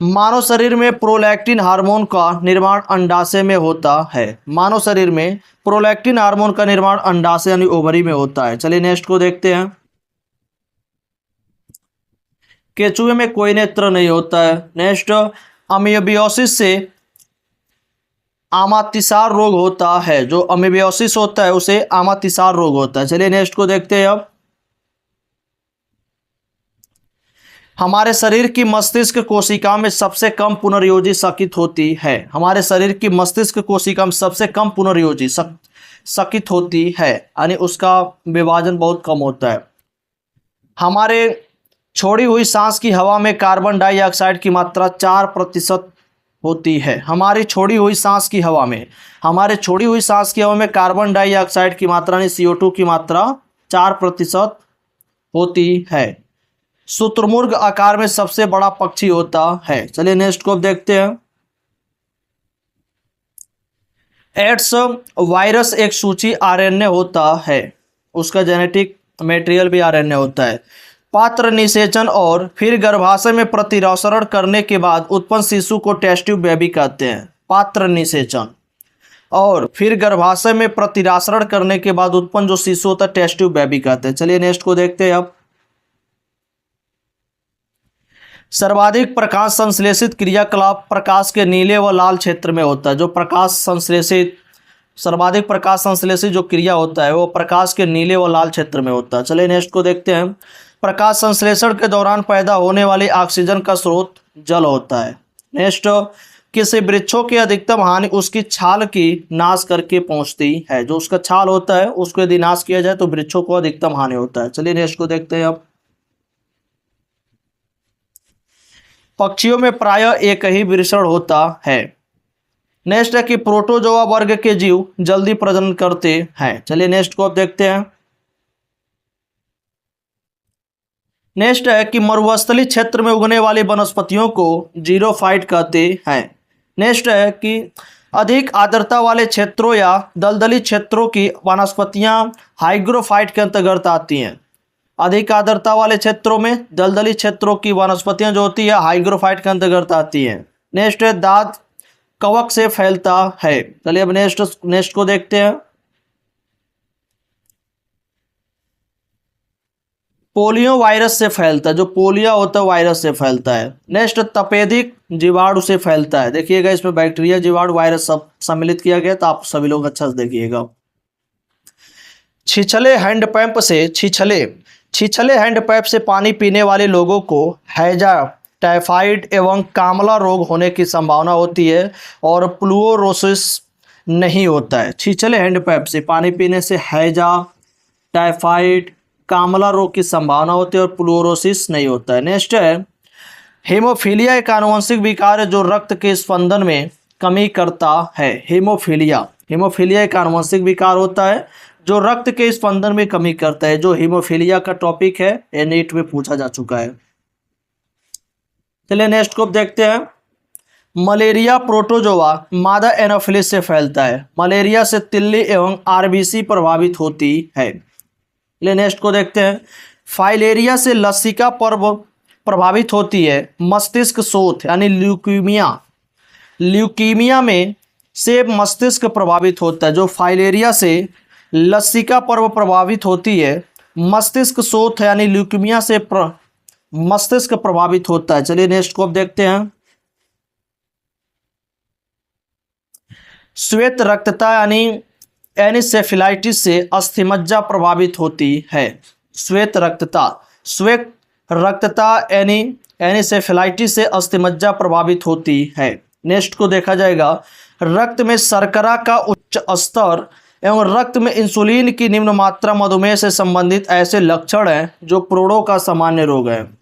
मानव शरीर में प्रोलैक्टिन हार्मोन का निर्माण अंडाशय में होता है। मानव शरीर में प्रोलैक्टिन हार्मोन का निर्माण अंडाशय यानी ओवरी में होता है। चलिए नेक्स्ट को देखते हैं। केचुए में कोई नेत्र नहीं होता है। नेक्स्ट अमीबियोसिस से आमातिसार रोग होता है। जो अमीबियोसिस होता है उसे आमातिसार रोग होता है। चलिए नेक्स्ट को देखते हैं। अब हमारे शरीर की मस्तिष्क कोशिका में सबसे कम पुनर्योजी सकित होती है। हमारे शरीर की मस्तिष्क कोशिका में सबसे कम पुनर्योजी सकित होती है, यानी उसका विभाजन बहुत कम होता है। हमारे छोड़ी हुई सांस की हवा में कार्बन डाइऑक्साइड की मात्रा 4% होती है। हमारी छोड़ी हुई सांस की हवा में कार्बन डाइऑक्साइड की मात्रा यानी CO2 की मात्रा 4% होती है। शुतुरमुर्ग आकार में सबसे बड़ा पक्षी होता है। चलिए नेक्स्ट को देखते हैं। एड्स वायरस एक सूची आरएनए होता है, उसका जेनेटिक मटेरियल भी आरएनए होता है। पात्र निषेचन और फिर गर्भाशय में प्रतिरासरण करने के बाद उत्पन्न शिशु को टेस्ट ट्यूब बेबी कहते हैं। पात्र निषेचन और फिर गर्भाशय में प्रतिरासरण करने के बाद उत्पन्न जो शिशु होता है टेस्ट ट्यूब बेबी कहते हैं। चलिए नेक्स्ट को देखते हैं। अब सर्वाधिक प्रकाश संश्लेषित क्रियाकलाप प्रकाश के नीले व लाल क्षेत्र में होता है। जो सर्वाधिक प्रकाश संश्लेषित जो क्रिया होता है वो प्रकाश के नीले व लाल क्षेत्र में होता है। चलिए नेक्स्ट को देखते हैं। प्रकाश संश्लेषण के दौरान पैदा होने वाली ऑक्सीजन का स्रोत जल होता है। नेक्स्ट किसी वृक्षों की अधिकतम हानि उसकी छाल की नाश करके पहुंचती है। जो उसका छाल होता है उसको यदि नाश किया जाए तो वृक्षों को अधिकतम हानि होता है। चलिए नेक्स्ट को देखते हैं। अब पक्षियों में प्रायः एक ही वृषण होता है। नेक्स्ट है कि प्रोटोजोआ वर्ग के जीव जल्दी प्रजनन करते हैं। चलिए नेक्स्ट को अब देखते हैं। नेक्स्ट है कि मरुस्थलीय क्षेत्र में उगने वाली वनस्पतियों को जीरोफाइट कहते हैं। नेक्स्ट है कि अधिक आर्द्रता वाले क्षेत्रों या दलदली क्षेत्रों की वनस्पतियां हाइग्रोफाइट के अंतर्गत आती हैं। अधिक आर्द्रता वाले क्षेत्रों में दलदली क्षेत्रों की वनस्पतियां जो होती है हाइग्रोफाइट के अंतर्गत आती हैं। नेक्स्ट है दांत कवक से फैलता है। चलिए अब नेक्स्ट को देखते हैं। पोलियो वायरस से फैलता है। जो पोलियो होता है वायरस से फैलता है। नेक्स्ट तपेदिक जीवाणु से फैलता है। देखिएगा इसमें बैक्टीरिया जीवाणु वायरस सब सम्मिलित किया गया, तो आप सभी लोग अच्छा से देखिएगा। छिछले हैंडपैप से पानी पीने वाले लोगों को हैजा, टाइफाइड एवं कामला रोग होने की संभावना होती है और फ्लूरोसिस नहीं होता है। छिछले हैंडपैप से पानी पीने से हैजा, टाइफाइड, कामला रोग की संभावना होती है और फ्लूरोसिस नहीं होता है। नेक्स्ट है हीमोफीलिया एक आनुवंशिक विकार है जो रक्त के स्पंदन में कमी करता है। हीमोफीलिया एक आनुवंशिक विकार होता है जो रक्त के स्पंदन में कमी करता है। जो हीमोफीलिया का टॉपिक है ये नीट में पूछा जा चुका है। चलिए नेक्स्ट को देखते हैं। मलेरिया प्रोटोजोआ मादा एनोफिलिस से फैलता है। मलेरिया से तिल्ली एवं आरबीसी प्रभावित होती है। चलिए नेक्स्ट को देखते हैं। फाइलेरिया से लसिका पर्व प्रभावित होती है। मस्तिष्क शोथ यानी ल्यूकीमिया में से मस्तिष्क प्रभावित होता है। जो फाइलेरिया से लसिका पर्व प्रभावित होती है, मस्तिष्क शोथ यानी ल्यूकीमिया से मस्तिष्क प्रभावित होता है। चलिए नेक्स्ट को अब देखते हैं। श्वेत रक्तता यानी एनिसेफेलाइटिस से अस्थिमज्जा प्रभावित होती है। श्वेत रक्तता एनिसेफेलाइटिस से अस्थिमज्जा प्रभावित होती है। नेक्स्ट को देखा जाएगा। रक्त में शर्करा का उच्च स्तर एवं रक्त में इंसुलिन की निम्न मात्रा मधुमेह से संबंधित ऐसे लक्षण हैं जो प्रोड़ों का सामान्य रोग है।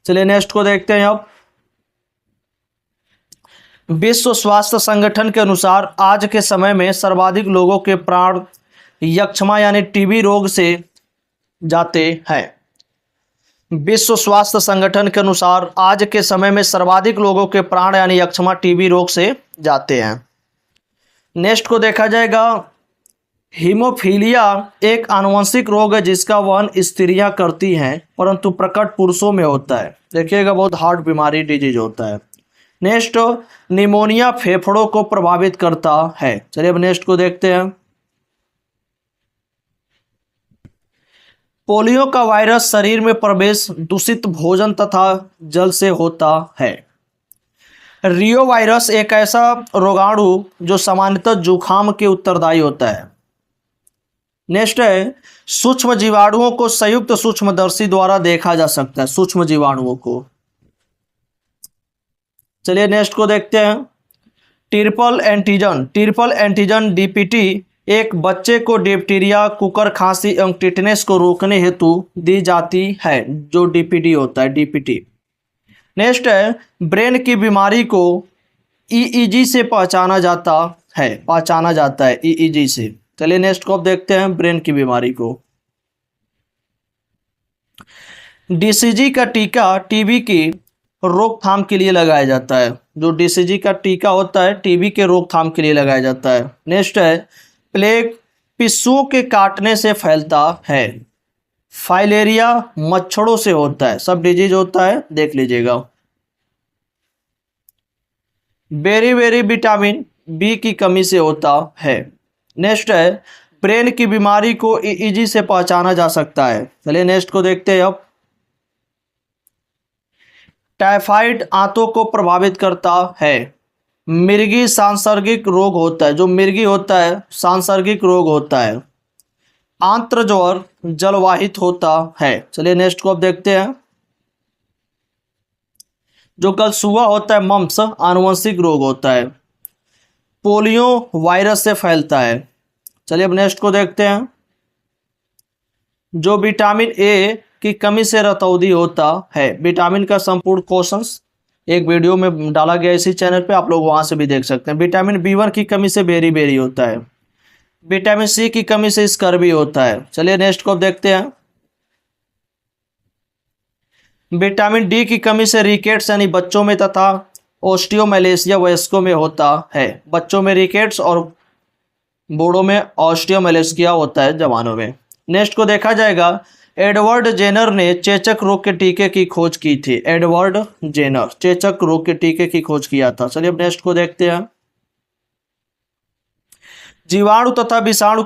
चलिए नेक्स्ट को देखते हैं। अब विश्व स्वास्थ्य संगठन के अनुसार आज के समय में सर्वाधिक लोगों के प्राण यक्ष्मा यानी टीबी रोग से जाते हैं। विश्व स्वास्थ्य संगठन के अनुसार आज के समय में सर्वाधिक लोगों के प्राण यानी यक्ष्मा टीबी रोग से जाते हैं। नेक्स्ट को देखा जाएगा, हीमोफीलिया एक आनुवंशिक रोग है जिसका वहन स्त्रियां करती हैं परंतु प्रकट पुरुषों में होता है। देखिएगा, बहुत हार्ट बीमारी डिजीज होता है। नेक्स्ट, निमोनिया फेफड़ों को प्रभावित करता है। चलिए अब नेक्स्ट को देखते हैं। पोलियो का वायरस शरीर में प्रवेश दूषित भोजन तथा जल से होता है। रियो वायरस एक ऐसा रोगाणु जो सामान्यतः जुखाम के उत्तरदायी होता है। नेक्स्ट है, सूक्ष्म जीवाणुओं को संयुक्त सूक्ष्मदर्शी द्वारा देखा जा सकता है। सूक्ष्म जीवाणुओं को, चलिए नेक्स्ट को देखते हैं। ट्रिपल एंटीजन डीपीटी एक बच्चे को डिप्टीरिया, कुकर खांसी एवं टिटनेस को रोकने हेतु दी जाती है, जो डीपीटी होता है, डीपीटी। नेक्स्ट है, ब्रेन की बीमारी को ईईजी से पहचाना जाता है ईईजी से। चलिए नेक्स्ट को अब देखते हैं, ब्रेन की बीमारी को। डीसीजी का टीका टीबी की रोकथाम के लिए लगाया जाता है। जो डीसीजी का टीका होता है टीबी के रोकथाम के लिए लगाया जाता है। नेक्स्ट है, प्लेग पिस्सुओं के काटने से फैलता है। फाइलेरिया मच्छरों से होता है। सब डिजीज होता है, देख लीजिएगा। बेरी विटामिन बी की कमी से होता है। नेक्स्ट है, ब्रेन की बीमारी को ईईजी से पहचाना जा सकता है। चलिए नेक्स्ट को देखते हैं अब। टाइफाइड आंतों को प्रभावित करता है। मिर्गी सांसर्गिक रोग होता है। जो मिर्गी होता है सांसर्गिक रोग होता है। आंत्रज्वर जलवाहित होता है। चलिए नेक्स्ट को अब देखते हैं। जो गलसुआ होता है मम्प्स आनुवंशिक रोग होता है। पोलियो वायरस से फैलता है। चलिए अब नेक्स्ट को देखते हैं। जो विटामिन ए की कमी से रतौंधी होता है। विटामिन का संपूर्ण क्वेश्चंस एक वीडियो में डाला गया इसी चैनल पे, आप लोग वहां से भी देख सकते हैं। विटामिन बी1 की कमी से बेरी होता है। विटामिन सी की कमी से स्कर्वी होता है। चलिए नेक्स्ट को देखते हैं। विटामिन डी की कमी से रिकेट्स यानी बच्चों में तथा ऑस्टियोमैलेशिया वयस्कों में होता है। बच्चों में रिकेट्स और बूढ़ों में ऑस्टियोमैलेशिया होता है, जवानों में। नेक्स्ट को देखा जाएगा, एडवर्ड जेनर ने चेचक रोग के टीके की खोज की थी। एडवर्ड जेनर चेचक रोग के टीके की खोज किया था। चलिए अब नेक्स्ट को देखते हैं। जीवाणु तथा विषाणु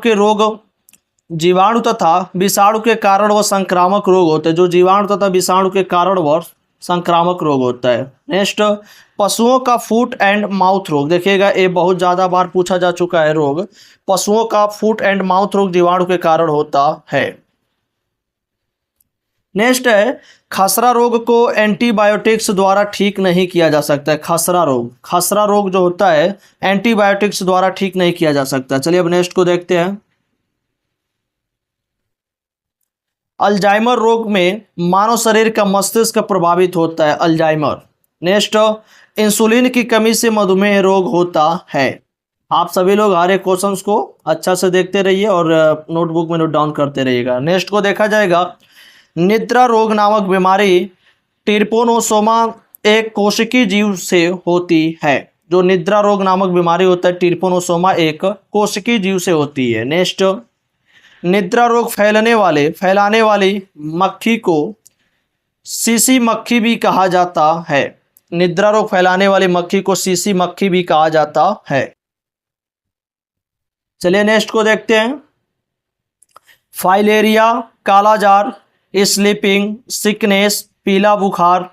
के कारण व संक्रामक रोग होते हैं। जो जीवाणु तथा विषाणु के कारण व संक्रामक रोग होता है। नेक्स्ट, पशुओं का फूट एंड माउथ रोग। देखिएगा, ये बहुत ज़्यादा बार पूछा जा चुका है रोग। पशुओं का फूट एंड माउथ रोग जीवाणु के कारण होता है। नेक्स्ट है, खसरा रोग को एंटीबायोटिक्स द्वारा ठीक नहीं किया जा सकता है। खसरा रोग जो होता है एंटीबायोटिक्स द्वारा ठीक नहीं किया जा सकता। चलिए अब नेक्स्ट को देखते हैं। अल्जाइमर रोग में मानव शरीर का मस्तिष्क प्रभावित होता है। अल्जाइमर। नेक्स्ट, इंसुलिन की कमी से मधुमेह रोग होता है। आप सभी लोग हर एक क्वेश्चंस को अच्छा से देखते रहिए और नोटबुक में नोट डाउन करते रहिएगा। नेक्स्ट को देखा जाएगा, निद्रा रोग नामक बीमारी ट्रिपोनोसोमा एक कोशिकीय जीव से होती है। जो निद्रा रोग नामक बीमारी होता है ट्रिपोनोसोमा एक कोशिकीय जीव से होती है। नेक्स्ट, निद्रा रोग फैलाने वाली मक्खी को सीसी मक्खी भी कहा जाता है। निद्रा रोग फैलाने वाली मक्खी को सीसी मक्खी भी कहा जाता है। चलिए नेक्स्ट को देखते हैं। फाइलेरिया, कालाजार, स्लीपिंग सिकनेस, पीला बुखार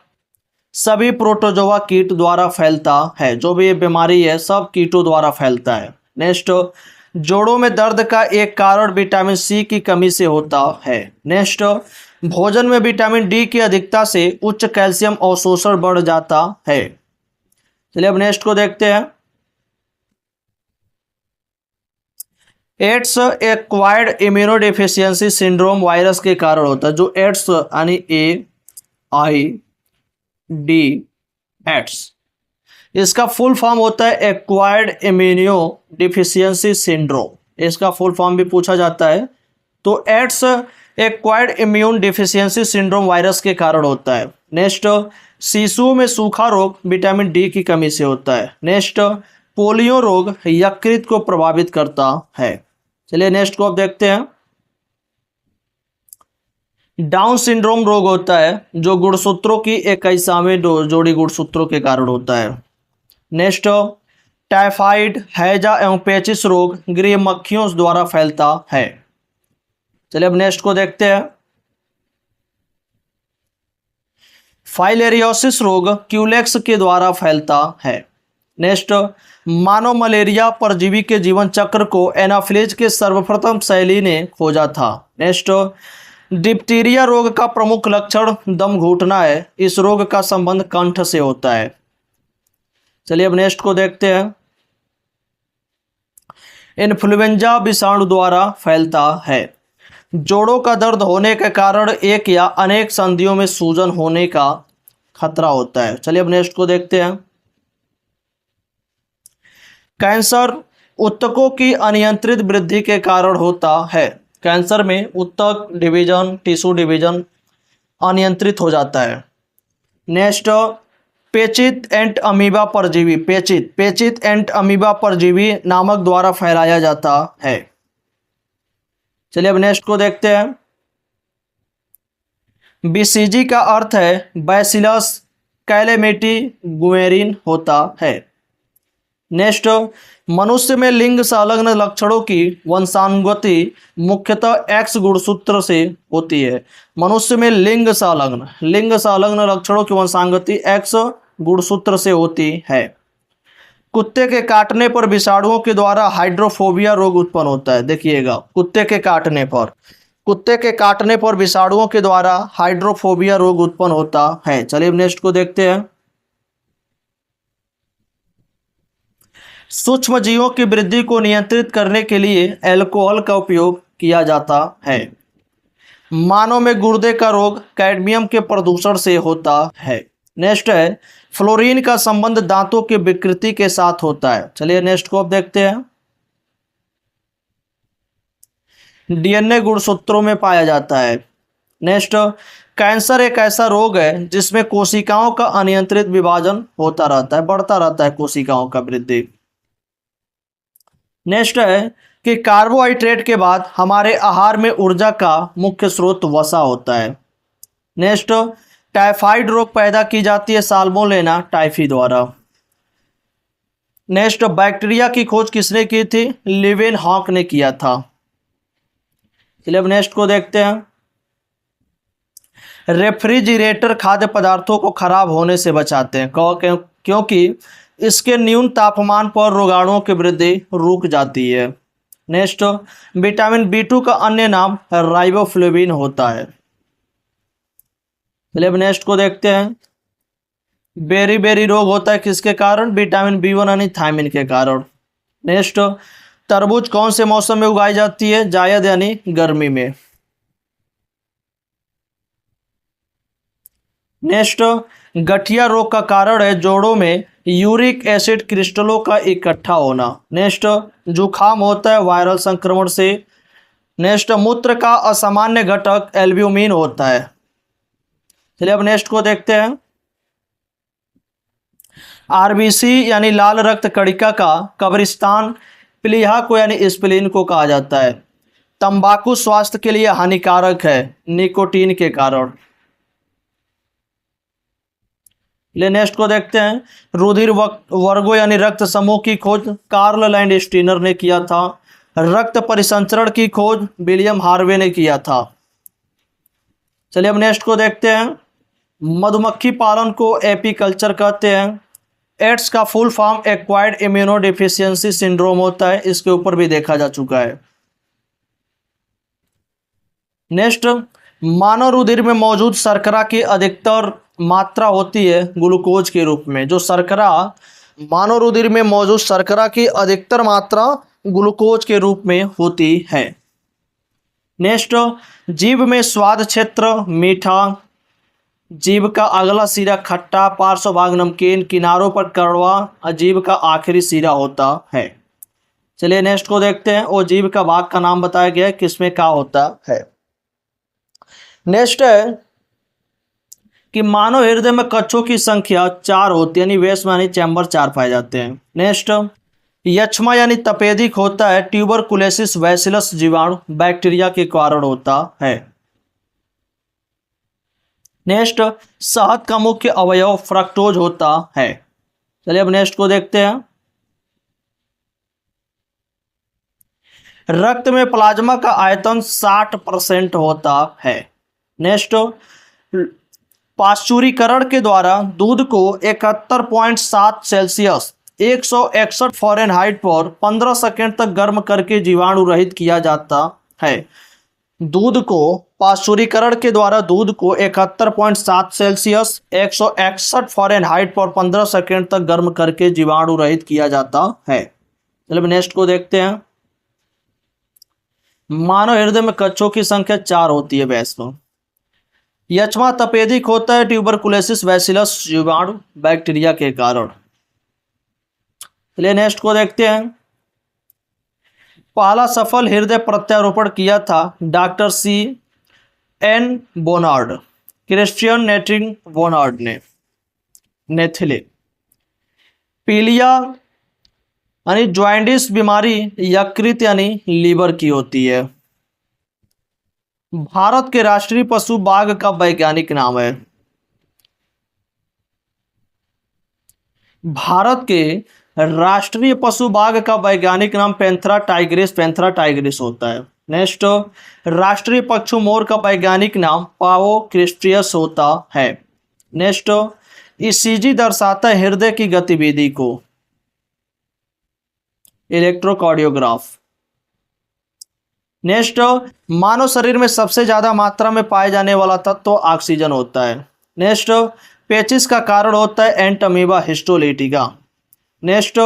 सभी प्रोटोजोआ कीट द्वारा फैलता है। जो भी ये बीमारी है सब कीटों द्वारा फैलता है। नेक्स्ट, जोड़ों में दर्द का एक कारण विटामिन सी की कमी से होता है। नेक्स्ट, भोजन में विटामिन डी की अधिकता से उच्च कैल्शियम अवशोषण बढ़ जाता है। चलिए अब नेक्स्ट को देखते हैं। Ads acquired immunodeficiency syndrome virus के कारण होता है। जो एड्स यानी एड्स, इसका फुल फॉर्म होता है एक्वायर्ड इम्यूनोडेफिशिएंसी सिंड्रोम। इसका फुल फॉर्म भी पूछा जाता है। तो ads acquired immune deficiency syndrome virus के कारण होता है। नेक्स्ट, शिशुओं में सूखा रोग विटामिन डी की कमी से होता है। नेक्स्ट, पोलियो रोग यकृत को प्रभावित करता है। चलिए नेक्स्ट को अब देखते हैं। डाउन सिंड्रोम रोग होता है जो गुणसूत्रों की 21वें जोड़ी गुणसूत्रों के कारण होता है। नेक्स्ट, टाइफाइड, हैजा एवं पेचिस रोग गृह मक्खियों द्वारा फैलता है। चलिए अब नेक्स्ट को देखते हैं। फाइलेरियोसिस रोग क्यूलेक्स के द्वारा फैलता है। नेक्स्ट, मानव मलेरिया परजीवी के जीवन चक्र को एनाफिलीज के सर्वप्रथम शैली ने खोजा था। नेक्स्ट, डिप्टीरिया रोग का प्रमुख लक्षण दम घुटना है। इस रोग का संबंध कंठ से होता है। चलिए अब नेक्स्ट को देखते हैं। इन्फ्लुएंजा विषाणु द्वारा फैलता है। जोड़ों का दर्द होने के कारण एक या अनेक संधियों में सूजन होने का खतरा होता है। चलिए अब नेक्स्ट को देखते हैं। कैंसर ऊतकों की अनियंत्रित वृद्धि के कारण होता है। कैंसर में ऊतक डिवीजन, टिश्यू डिवीजन अनियंत्रित हो जाता है। नेक्स्ट, पेचित एंट अमीबा परजीवी, पेचित एंट अमीबा परजीवी नामक द्वारा फैलाया जाता है। चलिए अब नेक्स्ट को देखते हैं। बीसीजी का अर्थ है बैसिलस कैलेमिटी गुएरिन होता है। नेक्स्ट, मनुष्य में लिंग संलग्न लक्षणों की वंशानुगति मुख्यतः एक्स गुणसूत्र से होती है। मनुष्य में लिंग संलग्न लक्षणों की वंशानुगति एक्स गुणसूत्र से होती है। कुत्ते के काटने पर विषाणुओं के द्वारा हाइड्रोफोबिया रोग उत्पन्न होता है। देखिएगा, कुत्ते के काटने पर विषाणुओं के द्वारा हाइड्रोफोबिया रोग उत्पन्न होता है। चलिए नेक्स्ट को देखते हैं। सूक्ष्म जीवों की वृद्धि को नियंत्रित करने के लिए अल्कोहल का उपयोग किया जाता है। मानव में गुर्दे का रोग कैडमियम के प्रदूषण से होता है। नेक्स्ट है, फ्लोरीन का संबंध दांतों की विकृति के साथ होता है। चलिए नेक्स्ट को अब देखते हैं। डीएनए गुणसूत्रों में पाया जाता है। नेक्स्ट, कैंसर एक ऐसा रोग है जिसमें कोशिकाओं का अनियंत्रित विभाजन होता रहता है, बढ़ता रहता है कोशिकाओं का वृद्धि। नेक्स्ट है कि कार्बोहाइड्रेट के बाद हमारे आहार में ऊर्जा का मुख्य स्रोत वसा होता है। नेक्स्ट, टाइफाइड रोग पैदा की जाती है साल्मोनेला टाइफी द्वारा। नेक्स्ट, बैक्टीरिया की खोज किसने की थी? लीवेनहॉक ने किया था। चलिए अब नेक्स्ट को देखते हैं। रेफ्रिजरेटर खाद्य पदार्थों को खराब होने से बचाते हैं क्योंकि इसके न्यून तापमान पर रोगाणुओं की वृद्धि रुक जाती है। नेक्स्ट, विटामिन B2 का अन्य नाम राइबोफ्लेविन होता है। चलिए अब नेक्स्ट को देखते हैं। बेरी रोग होता है किसके कारण? विटामिन B1 यानी थायमिन के कारण। नेक्स्ट, तरबूज कौन से मौसम में उगाई जाती है? जायद यानी गर्मी में। नेक्स्ट, गठिया रोग का कारण है जोड़ों में यूरिक एसिड क्रिस्टलों का इकट्ठा होना। नेक्स्ट, जुखाम होता है वायरल संक्रमण से। नेक्स्ट, मूत्र का असामान्य घटक एल्ब्यूमिन होता है। चलिए अब नेक्स्ट को देखते हैं। आरबीसी यानी लाल रक्त कणिका का कब्रिस्तान प्लीहा को यानी स्प्लीन को कहा जाता है। तंबाकू स्वास्थ्य के लिए हानिकारक है निकोटीन के कारण। ले नेक्स्ट को देखते हैं। रुधिर वर्गों यानी रक्त समूह की खोज कार्ल लैंडस्टीनर ने किया था। रक्त परिसंचरण की खोज विलियम हार्वे ने किया था। चलिए अब नेक्स्ट को देखते हैं। मधुमक्खी पालन को एपीकल्चर कहते हैं। एड्स का full form acquired immunodeficiency syndrome होता है। इसके ऊपर भी देखा जा चुका है। नेक्स्ट, मानव रुधिर में मौजूद शर्करा की अधिकतर मात्रा होती है ग्लूकोज के रूप में। जो शर्करा मानव रुधिर में मौजूद शर्करा की अधिकतर मात्रा ग्लूकोज के रूप में होती है। नेक्स्ट, जीभ में स्वाद क्षेत्र मीठा, जीभ का अगला सिरा खट्टा, पार्श्व भाग नमकीन, किनारों पर कड़वा, जीभ का आखिरी सिरा होता है। चलिए नेक्स्ट को देखते हैं। और जीभ का भाग का नाम बताया गया है किसमें क्या होता है। नेक्स्ट है कि मानव हृदय में कक्षों की संख्या 4 होती है, यानी वेस्ट यानी चैम्बर 4 पाए जाते हैं। नेक्स्ट यक्ष्मा यानी तपेदिक होता है ट्यूबरकुलोसिस बैसिलस जीवाणु बैक्टीरिया के कारण होता है। नेक्स्ट शहद का मुख्य अवयव फ्रक्टोज होता है। चलिए अब नेक्स्ट को देखते हैं। रक्त में प्लाज्मा का आयतन 60% होता है। नेक्स्ट पाश्चुरीकरण के द्वारा दूध को 71.7 सेल्सियस 161 फ़ारेनहाइट पर 15 सेकंड तक गर्म करके जीवाणु रहित किया जाता है। दूध को पाश्चुरीकरण के द्वारा दूध को 71.7 सेल्सियस 161 फ़ारेनहाइट पर 15 सेकंड तक गर्म करके जीवाणु रहित किया जाता है। चलिए नेक्स्ट को देखते हैं। मानव हृदय में कक्षों की संख्या 4 होती है वैसे। यक्ष्मा तपेदिक होता है ट्यूबरकुलोसिस बैसिलस जीवाणु बैक्टीरिया के कारण। चलिए नेक्स्ट को देखते हैं। पहला सफल हृदय प्रत्यारोपण किया था डॉक्टर C.N. बोनार्ड, क्रिश्चियन नेटिंग बोनार्ड ने। नेथिले पीलिया यानी ज्वाइंटिस बीमारी यकृत यानी लीवर की होती है। भारत के राष्ट्रीय पशु बाघ का वैज्ञानिक नाम है। भारत के राष्ट्रीय पशु बाघ का वैज्ञानिक नाम पैंथेरा टाइग्रिस होता है। नेक्स्ट राष्ट्रीय पशु मोर का वैज्ञानिक नाम पाओ क्रिस्टियस होता है। नेक्स्ट ईसीजी दर्शाता है हृदय की गतिविधि को, इलेक्ट्रोकार्डियोग्राफ। नेक्स्ट मानव शरीर में सबसे ज्यादा मात्रा में पाए जाने वाला तत्व ऑक्सीजन होता है। नेक्स्ट पेचिस का कारण होता है एंटमीबा हिस्टोलिटिका। नेक्स्ट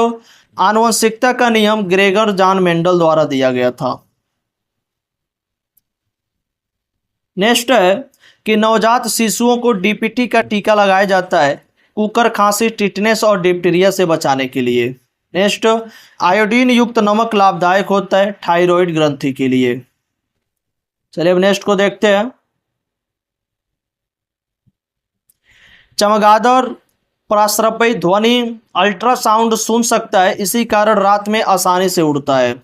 आनुवंशिकता का नियम ग्रेगर जॉन मेंडल द्वारा दिया गया था। नेक्स्ट है कि नवजात शिशुओं को डीपीटी का टीका लगाया जाता है कुकर खांसी, टिटनेस और डिप्टीरिया से बचाने के लिए। नेक्स्ट आयोडीन युक्त नमक लाभदायक होता है थायराइड ग्रंथि के लिए। चलिए अब नेक्स्ट को देखते हैं। चमगादड़ प्राश्रव्य ध्वनि अल्ट्रासाउंड सुन सकता है, इसी कारण रात में आसानी से उड़ता है।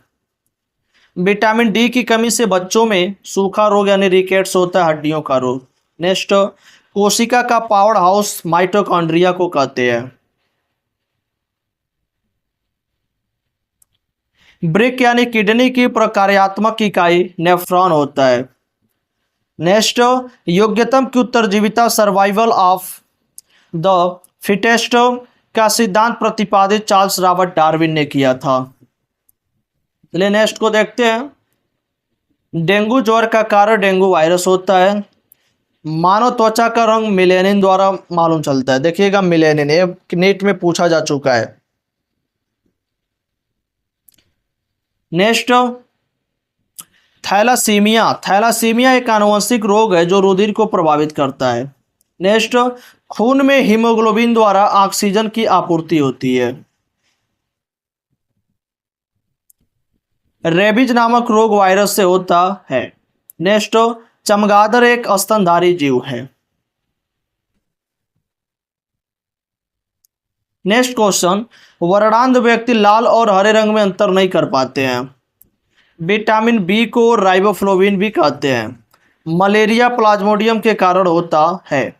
विटामिन डी की कमी से बच्चों में सूखा रोग यानी रिकेट्स होता है, हड्डियों का रोग। नेक्स्ट कोशिका का पावर हाउस माइटोकॉन्ड्रिया को कहते हैं। ब्रिक यानी किडनी की प्रकार्यात्मक इकाई नेफ्रॉन होता है। नेक्स्ट योग्यतम की उत्तरजीविता सर्वाइवल ऑफ द फिटेस्ट का सिद्धांत प्रतिपादित चार्ल्स रॉबर्ट डार्विन ने किया था। चलिए नेक्स्ट को देखते हैं। डेंगू ज्वर का कारण डेंगू वायरस होता है। मानव त्वचा का रंग मिलेनिन द्वारा मालूम चलता है। देखिएगा मिलेनिन ये नीट में पूछा जा चुका है। नेक्स्ट थैलासीमिया एक आनुवंशिक रोग है जो रुधिर को प्रभावित करता है। नेक्स्ट खून में हीमोग्लोबिन द्वारा ऑक्सीजन की आपूर्ति होती है। रेबीज नामक रोग वायरस से होता है। नेक्स्ट चमगादड़ एक स्तनधारी जीव है। नेक्स्ट क्वेश्चन वर्णांध व्यक्ति लाल और हरे रंग में अंतर नहीं कर पाते हैं। विटामिन बी को राइबोफ्लोविन भी कहते हैं। मलेरिया प्लाज्मोडियम के कारण होता है।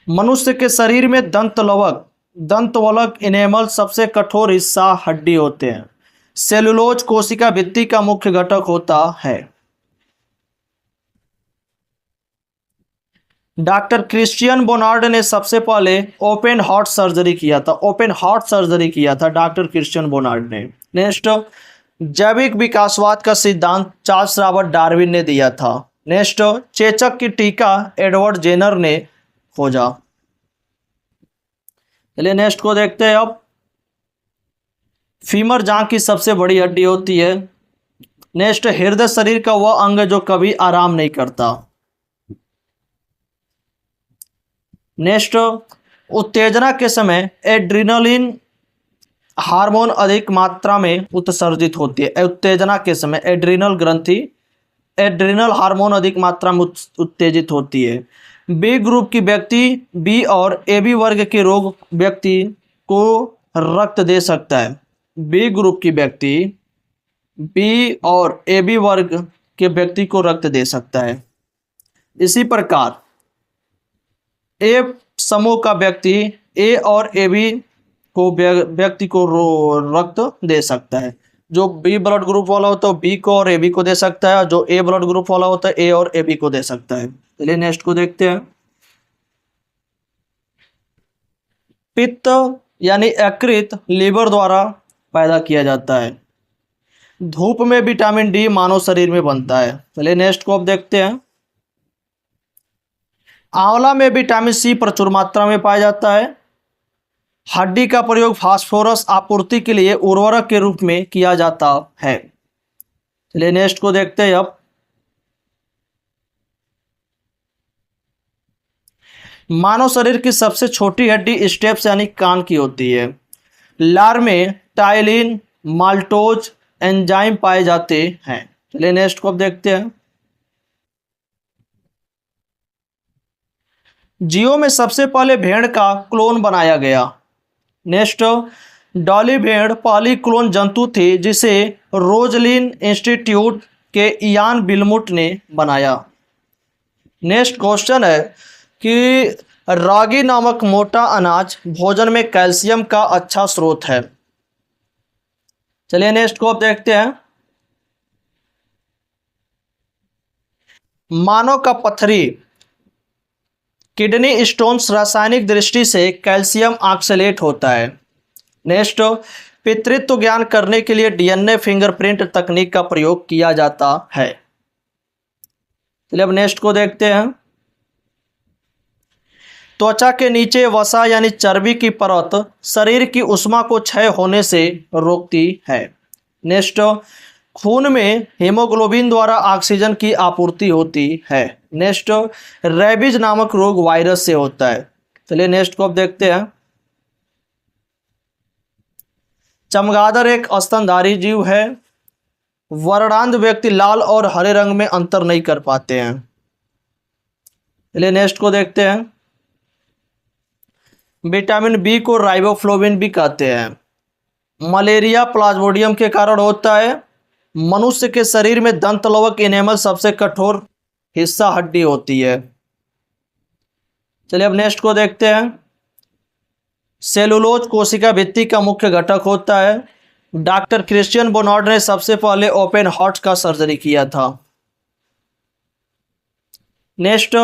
मनुष्य के शरीर में दंतवलक इनेमल सबसे कठोर हिस्सा हड्डी होते हैं। सेलुलोज कोशिका भित्ति का मुख्य घटक होता है। डॉक्टर क्रिश्चियन बोनार्ड ने सबसे पहले ओपन हार्ट सर्जरी किया था डॉक्टर क्रिश्चियन बोनार्ड ने। नेक्स्ट जैविक विकासवाद का सिद्धांत चार्ल्स रॉबर्ट डार्विन ने दिया था। नेक्स्ट चेचक की टीका एडवर्ड जेनर ने खोजा। चलिए नेक्स्ट को देखते हैं। अब फीमर जांघ की सबसे बड़ी हड्डी होती है। नेक्स्ट हृदय शरीर का वह अंग है जो कभी आराम नहीं करता। नेक्स्ट उत्तेजना के समय एड्रिनलिन हार्मोन अधिक मात्रा में उत्सर्जित होती है। उत्तेजना के समय एड्रिनल ग्रंथि, एड्रिनल हार्मोन अधिक मात्रा में उत्तेजित होती है। बी ग्रुप की व्यक्ति बी और ए बी वर्ग के रोग व्यक्ति को रक्त दे सकता है। बी ग्रुप की व्यक्ति बी और ए बी वर्ग के व्यक्ति को रक्त दे सकता है। इसी प्रकार ए समूह का व्यक्ति ए और ए बी को व्यक्ति को रक्त दे सकता है। जो बी ब्लड ग्रुप वाला होता है बी को और ए बी को दे सकता है, जो ए ब्लड ग्रुप वाला होता है ए और ए बी को दे सकता है। चलिए नेक्स्ट को देखते हैं। पित्त यानी यकृत लीवर द्वारा पैदा किया जाता है। धूप में विटामिन डी मानव शरीर में बनता है। चलिए नेक्स्ट को अब देखते हैं। आंवला में विटामिन सी प्रचुर मात्रा में पाया जाता है। हड्डी का प्रयोग फास्फोरस आपूर्ति के लिए उर्वरक के रूप में किया जाता है। चलिए नेक्स्ट को देखते हैं अब। मानव शरीर की सबसे छोटी हड्डी स्टेप्स यानी कान की होती है। लार में टाइलिन, माल्टोज एंजाइम पाए जाते हैं। चलिए नेक्स्ट को अब देखते हैं। जियो में सबसे पहले भेड़ का क्लोन बनाया गया। नेक्स्ट, डॉली भेड़ पहली क्लोन जंतु थी जिसे रोजलिन इंस्टीट्यूट के इयान बिलमुट ने बनाया। नेक्स्ट क्वेश्चन है कि रागी नामक मोटा अनाज भोजन में कैल्शियम का अच्छा स्रोत है। चलिए नेक्स्ट को अब देखते हैं। मानव का पथरी किडनी स्टोन्स रासायनिक दृष्टि से कैल्शियम ऑक्सलेट होता है। नेक्स्ट, पितृत्व ज्ञान करने के लिए डीएनए फिंगरप्रिंट तकनीक का प्रयोग किया जाता है। चलिए अब नेक्स्ट को देखते हैं। त्वचा के नीचे वसा यानी चर्बी की परत शरीर की उष्मा को क्षय होने से रोकती है। नेक्स्ट, खून में हीमोग्लोबिन द्वारा ऑक्सीजन की आपूर्ति होती है। नेक्स्ट, रेबीज नामक रोग वायरस से होता है। चलिए नेक्स्ट को अब देखते हैं। चमगादड़ एक स्तनधारी जीव है। वर्णांध व्यक्ति लाल और हरे रंग में अंतर नहीं कर पाते हैं। चलिए नेक्स्ट को देखते हैं। विटामिन बी को राइबोफ्लोविन भी कहते हैं। मलेरिया प्लाज्मोडियम के कारण होता है। मनुष्य के शरीर में दंतलवक इनेमल सबसे कठोर हिस्सा हड्डी होती है। चलिए अब नेक्स्ट को देखते हैं। सेलुलोज कोशिका भित्ति का मुख्य घटक होता है। डॉक्टर क्रिश्चियन बोनार्ड ने सबसे पहले ओपन हार्ट का सर्जरी किया था। नेक्स्ट,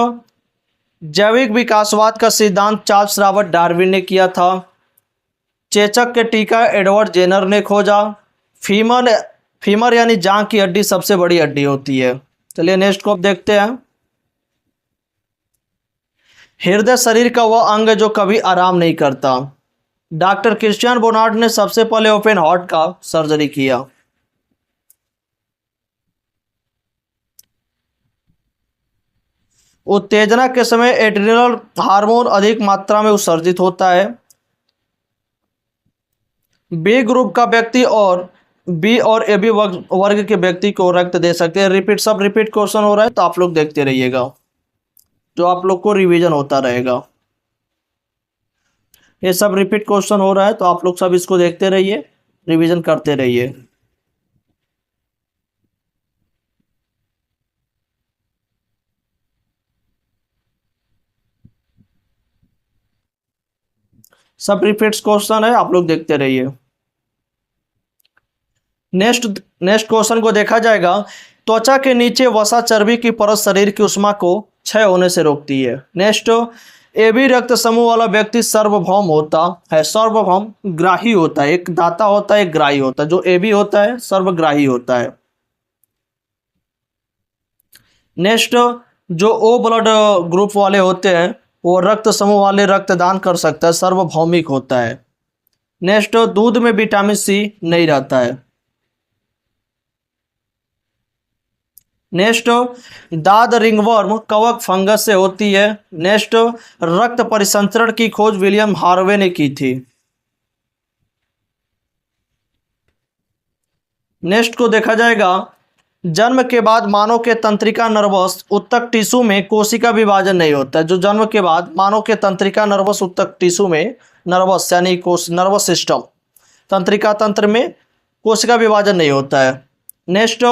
जैविक विकासवाद का सिद्धांत चार्ल्स रॉबर्ट डार्विन ने किया था। चेचक के टीका एडवर्ड जेनर ने खोजा। फीमर यानी जांघ की हड्डी सबसे बड़ी हड्डी होती है। चलिए नेक्स्ट को अब देखते हैं। हृदय शरीर का वह अंग है जो कभी आराम नहीं करता। डॉक्टर क्रिश्चियन बोनार्ड ने सबसे पहले ओपन हार्ट का सर्जरी किया। उत्तेजना के समय एड्रिनल हार्मोन अधिक मात्रा में उत्सर्जित होता है। बी ग्रुप का व्यक्ति और बी और ए बी वर्ग के व्यक्ति को रक्त दे सकते हैं। रिपीट क्वेश्चन हो रहा है तो आप लोग देखते रहिएगा, जो आप लोग को रिवीजन होता रहेगा। ये सब रिपीट क्वेश्चन हो रहा है तो आप लोग सब इसको देखते रहिए, रिवीजन करते रहिए। सब रिपीट्स क्वेश्चन है, आप लोग देखते रहिए। नेक्स्ट क्वेश्चन को देखा जाएगा। त्वचा के नीचे वसा चर्बी की परत शरीर की उष्मा को क्षय होने से रोकती है। नेक्स्ट, एबी रक्त समूह वाला व्यक्ति सार्वभौम होता है। सार्वभौम ग्राही होता है, एक दाता होता है एक ग्राही होता है। जो एबी होता है सर्वग्राही होता है। नेक्स्ट, जो ओ ब्लड ग्रुप वाले होते हैं वो रक्त समूह वाले रक्तदान कर सकता है, सार्वभौमिक होता है। नेक्स्ट, दूध में विटामिन सी नहीं रहता है। नेक्स्ट, दाद रिंगवर्म कवक फंगस से होती है। नेक्स्ट, रक्त परिसंचरण की खोज विलियम हार्वे ने की थी। नेक्स्ट को देखा जाएगा, जन्म के बाद मानव के तंत्रिका नर्वस उत्तक टिश्यू में कोशिका विभाजन नहीं होता है। जो जन्म के बाद मानव के तंत्रिका नर्वस उत्तक टिश्यू में नर्वस यानी नर्वस सिस्टम तंत्रिका तंत्र में कोशिका विभाजन नहीं होता है। नेक्स्ट,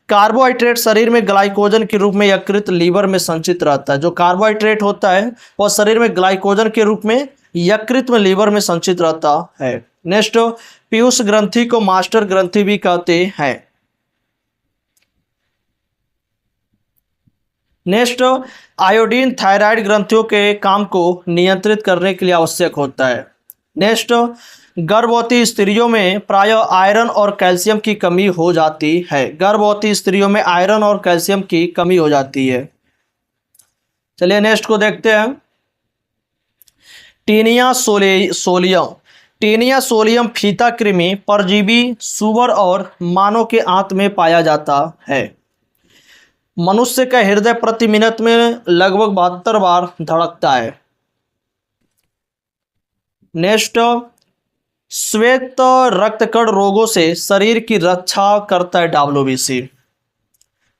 कार्बोहाइड्रेट शरीर में ग्लाइकोजन के रूप में यकृत लीवर में संचित रहता है। जो कार्बोहाइड्रेट होता है वह शरीर में ग्लाइकोजन के रूप में यकृत में लीवर में संचित रहता है। नेक्स्ट, पीयूष ग्रंथि को मास्टर ग्रंथि भी कहते हैं। नेक्स्ट, आयोडीन थायराइड ग्रंथियों के काम को नियंत्रित करने के लिए आवश्यक होता है। नेक्स्ट, गर्भवती स्त्रियों में प्रायः आयरन और कैल्शियम की कमी हो जाती है। गर्भवती स्त्रियों में आयरन और कैल्शियम की कमी हो जाती है। चलिए नेक्स्ट को देखते हैं, टीनिया सोलियम। टीनिया सोलियम फीता कृमि परजीवी सुअर और मानव के आंत में पाया जाता है। मनुष्य का हृदय प्रति मिनट में लगभग 72 बार धड़कता है। नेक्स्ट, श्वेत रक्तकण रोगों से शरीर की रक्षा करता है WBC।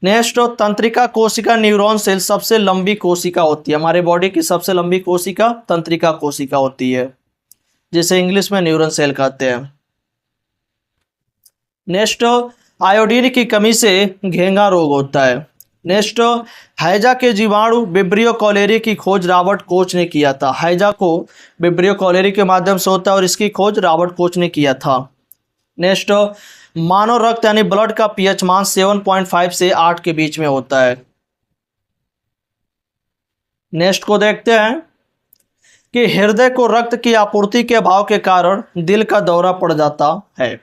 नेक्स्ट, तंत्रिका कोशिका न्यूरॉन सेल सबसे लंबी कोशिका होती है। हमारे बॉडी की सबसे लंबी कोशिका तंत्रिका कोशिका होती है, जिसे इंग्लिश में न्यूरॉन सेल कहते हैं। नेक्स्ट, आयोडीन की कमी से घेंगा रोग होता है। नेक्स्ट, हैजा के जीवाणु विब्रियो कॉलेरी की खोज रॉबर्ट कोच ने किया था। हैजा को विब्रियो कॉलेरी के माध्यम से होता है और इसकी खोज रॉबर्ट कोच ने किया था। नेक्स्ट, मानव रक्त यानी ब्लड का पीएच मान 7.5 से 8 के बीच में होता है। नेक्स्ट को देखते हैं कि हृदय को रक्त की आपूर्ति के अभाव के कारण दिल का दौरा पड़ जाता है।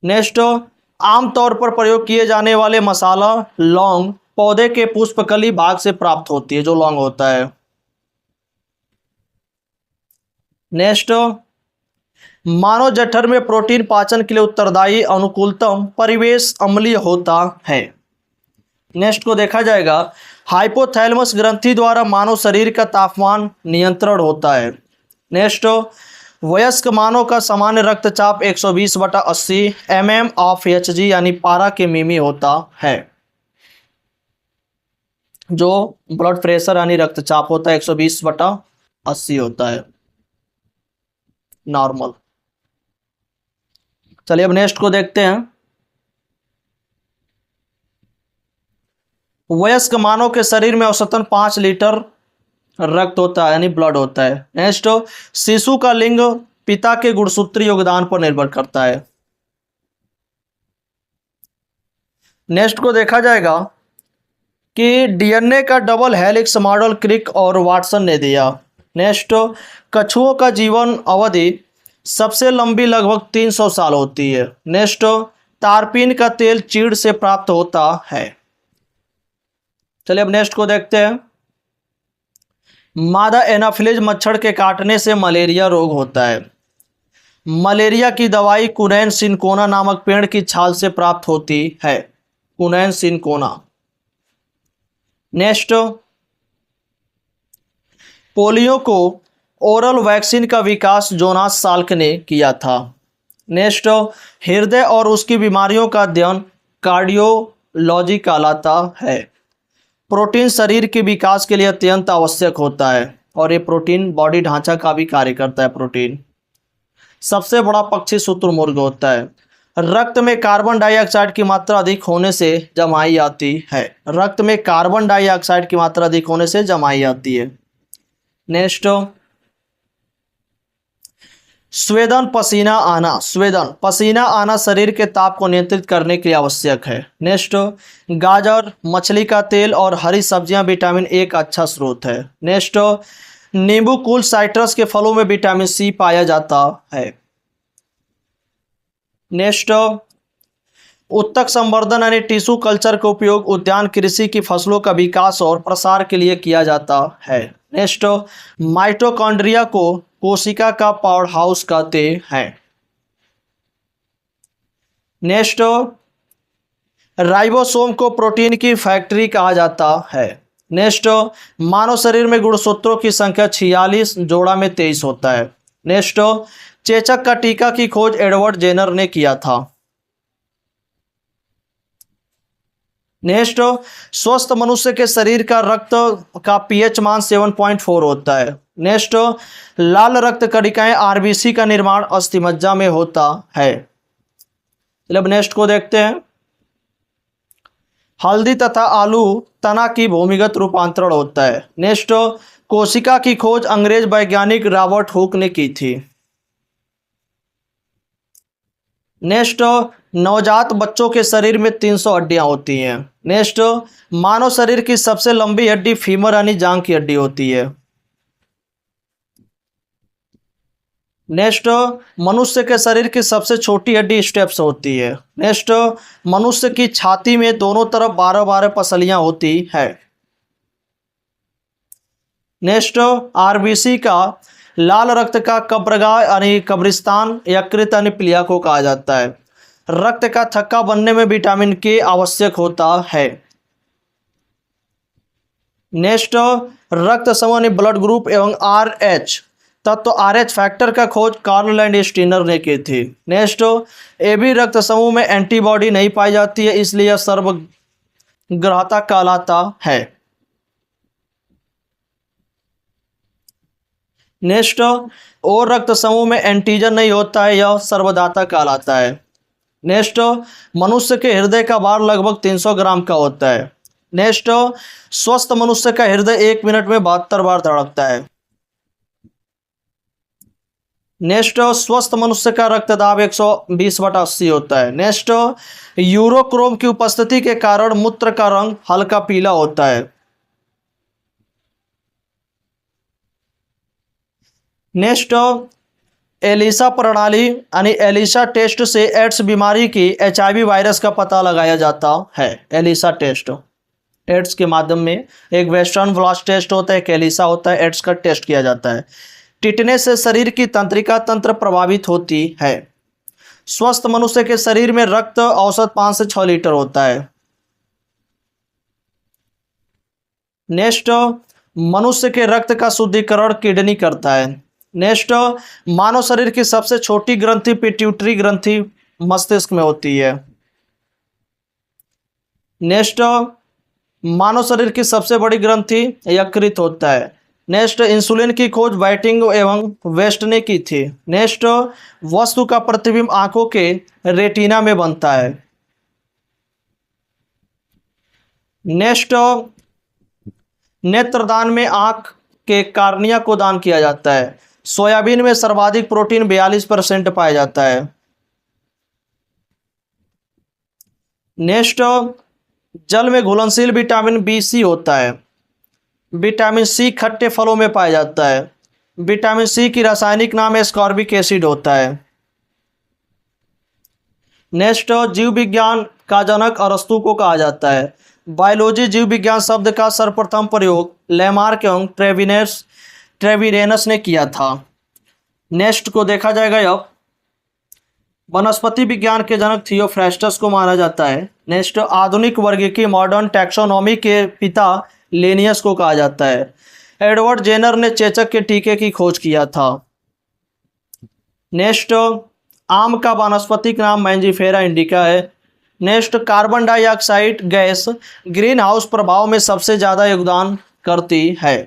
नेक्स्ट, आमतौर पर प्रयोग किए जाने वाले मसाला लौंग पौधे के पुष्पकली भाग से प्राप्त होती है, जो लौंग होता है। नेक्स्ट, मानव जठर में प्रोटीन पाचन के लिए उत्तरदायी अनुकूलतम परिवेश अम्लीय होता है। नेक्स्ट को देखा जाएगा, हाइपोथैलेमस ग्रंथि द्वारा मानव शरीर का तापमान नियंत्रण होता है। नेक्स्ट, वयस्क मानव का सामान्य रक्तचाप 120/80 mm ऑफ Hg यानी पारा के मिमी होता है। जो ब्लड प्रेशर यानी रक्तचाप होता है 120/80 होता है नॉर्मल। चलिए अब नेक्स्ट को देखते हैं, वयस्क मानव के शरीर में औसतन 5 लीटर रक्त होता है यानी ब्लड होता है। नेक्स्ट, शिशु का लिंग पिता के गुणसूत्री योगदान पर निर्भर करता है। नेक्स्ट को देखा जाएगा कि डीएनए का डबल हेलिक्स मॉडल क्रिक और वाटसन ने दिया। नेक्स्ट, कछुओं का जीवन अवधि सबसे लंबी लगभग 300 साल होती है। नेक्स्ट, तारपीन का तेल चीड़ से प्राप्त होता है। चलिए अब नेक्स्ट को देखते हैं, मादा एनाफिलीज मच्छर के काटने से मलेरिया रोग होता है। मलेरिया की दवाई कुनैन सिनकोना नामक पेड़ की छाल से प्राप्त होती है। कुनैन सिनकोना। नेक्स्ट, पोलियो को ओरल वैक्सीन का विकास जोनास साल्क ने किया था। नेक्स्ट, हृदय और उसकी बीमारियों का अध्ययन कार्डियोलॉजी कहलाता है। प्रोटीन शरीर के विकास के लिए अत्यंत आवश्यक होता है और ये प्रोटीन बॉडी ढांचा का भी कार्य करता है। प्रोटीन सबसे बड़ा पक्षी शुतुरमुर्ग होता है। रक्त में कार्बन डाइऑक्साइड की मात्रा अधिक होने से जमाई आती है। रक्त में कार्बन डाइऑक्साइड की मात्रा अधिक होने से जमाई आती है। नेक्स्ट, स्वेदन पसीना आना। स्वेदन पसीना आना शरीर के ताप को नियंत्रित करने के लिए आवश्यक है। नेक्स्ट, गाजर, मछली का तेल और हरी सब्जियां विटामिन ए का अच्छा स्रोत है। नेक्स्ट, नींबू, कुल साइट्रस के फलों में विटामिन सी पाया जाता है। नेक्स्ट, उत्तक संवर्धन यानी टिश्यू कल्चर का उपयोग उद्यान कृषि की फसलों का विकास और प्रसार के लिए किया जाता है। नेक्स्ट, माइटोकॉन्ड्रिया को कोशिका का पावर हाउस कहते हैं। नेक्स्ट, राइबोसोम को प्रोटीन की फैक्ट्री कहा जाता है। नेक्स्ट, मानव शरीर में गुणसूत्रों की संख्या 46, जोड़ा में 23 होता है। नेक्स्ट, चेचक का टीका की खोज एडवर्ड जेनर ने किया था। नेक्स्ट, स्वस्थ मनुष्य के शरीर का रक्त का पीएच मान 7.4 होता है। नेक्स्ट, लाल रक्त कणिकाएं आरबीसी का निर्माण अस्थिमज्जा में होता है। चलिए अब नेक्स्ट को देखते हैं। हल्दी तथा आलू तना की भूमिगत रूपांतरण होता है। नेक्स्ट, कोशिका की खोज अंग्रेज वैज्ञानिक रॉबर्ट हुक ने की थी। नेक्स्ट, नवजात बच्चों के शरीर में 300 हड्डियां होती हैं। नेक्स्ट, मानव शरीर की सबसे लंबी हड्डी फीमर यानी जांघ की हड्डी होती है। नेक्स्ट, मनुष्य के शरीर की सबसे छोटी हड्डी स्टेप्स होती है। नेक्स्ट, मनुष्य की छाती में दोनों तरफ 12-12 पसलियां होती है। नेक्स्ट, आरबीसी का लाल रक्त का कब्रगाह यानी कब्रिस्तान यकृत यानी प्लिया को कहा जाता है। रक्त का थक्का बनने में विटामिन के आवश्यक होता है। नेक्स्ट, रक्त समूह यानी ब्लड ग्रुप एवं आरएच तत्व आरएच फैक्टर का खोज कार्ल लैंडस्टीनर ने की थी। नेक्स्ट, एबी रक्त समूह में एंटीबॉडी नहीं पाई जाती है, इसलिए यह सर्वग्राहता कहलाता है। नेक्स्ट, और रक्त समूह में एंटीजन नहीं होता है, यह सर्वदाता कहलाता है। नेक्स्ट, मनुष्य के हृदय का भार लगभग 300 ग्राम का होता है। नेक्स्ट, स्वस्थ मनुष्य का हृदय 1 मिनट में 72 बार धड़कता है। नेक्स्ट, स्वस्थ मनुष्य का रक्तदाब 120/80 होता है। नेक्स्ट, यूरोक्रोम की उपस्थिति के कारण मूत्र का रंग हल्का पीला होता है। नेक्स्ट, एलिसा प्रणाली यानी एलिसा टेस्ट से एड्स बीमारी की एचआईवी वायरस का पता लगाया जाता है। एलिसा टेस्ट एड्स के माध्यम में एक वेस्टर्न ब्लॉट टेस्ट होता है, एक एलिसा होता है, एड्स का टेस्ट किया जाता है। टिटनेस से शरीर की तंत्रिका तंत्र प्रभावित होती है। स्वस्थ मनुष्य के शरीर में रक्त औसत 5 से 6 लीटर होता है। नेक्स्ट, मनुष्य के रक्त का शुद्धिकरण किडनी करता है। नेक्स्ट, मानव शरीर की सबसे छोटी ग्रंथि पिट्यूटरी ग्रंथि मस्तिष्क में होती है। नेक्स्ट, मानव शरीर की सबसे बड़ी ग्रंथि यकृत होता है। नेक्स्ट, इंसुलिन की खोज बैटिंग एवं वेस्ट ने की थी। नेक्स्ट, वस्तु का प्रतिबिंब आंखों के रेटिना में बनता है। नेक्स्ट, नेत्रदान में आंख के कार्निया को दान किया जाता है। सोयाबीन में सर्वाधिक प्रोटीन 42% पाया जाता है। नेक्स्ट, जल में घुलनशील विटामिन बी सी होता है। विटामिन सी खट्टे फलों में पाया जाता है। विटामिन सी की रासायनिक नाम एस्कॉर्बिक एसिड होता है। नेक्स्ट, जीव विज्ञान का जनक अरस्तु को कहा जाता है। बायोलॉजी जीव विज्ञान शब्द का सर्वप्रथम प्रयोग लेमार्क एवं ट्रेविरेनस ने किया था। नेक्स्ट को देखा जाएगा। अब वनस्पति विज्ञान के जनक थियोफ्रास्टस को माना जाता है। नेक्स्ट, आधुनिक वर्गीकी मॉडर्न टैक्सोनॉमी के पिता लेनियस को कहा जाता है। एडवर्ड जेनर ने चेचक के टीके की खोज किया था। नेक्स्ट, आम का वानस्पतिक नाम मैंजीफेरा इंडिका है। Next, carbon dioxide gas green house प्रभाव में सबसे ज्यादा योगदान करती है।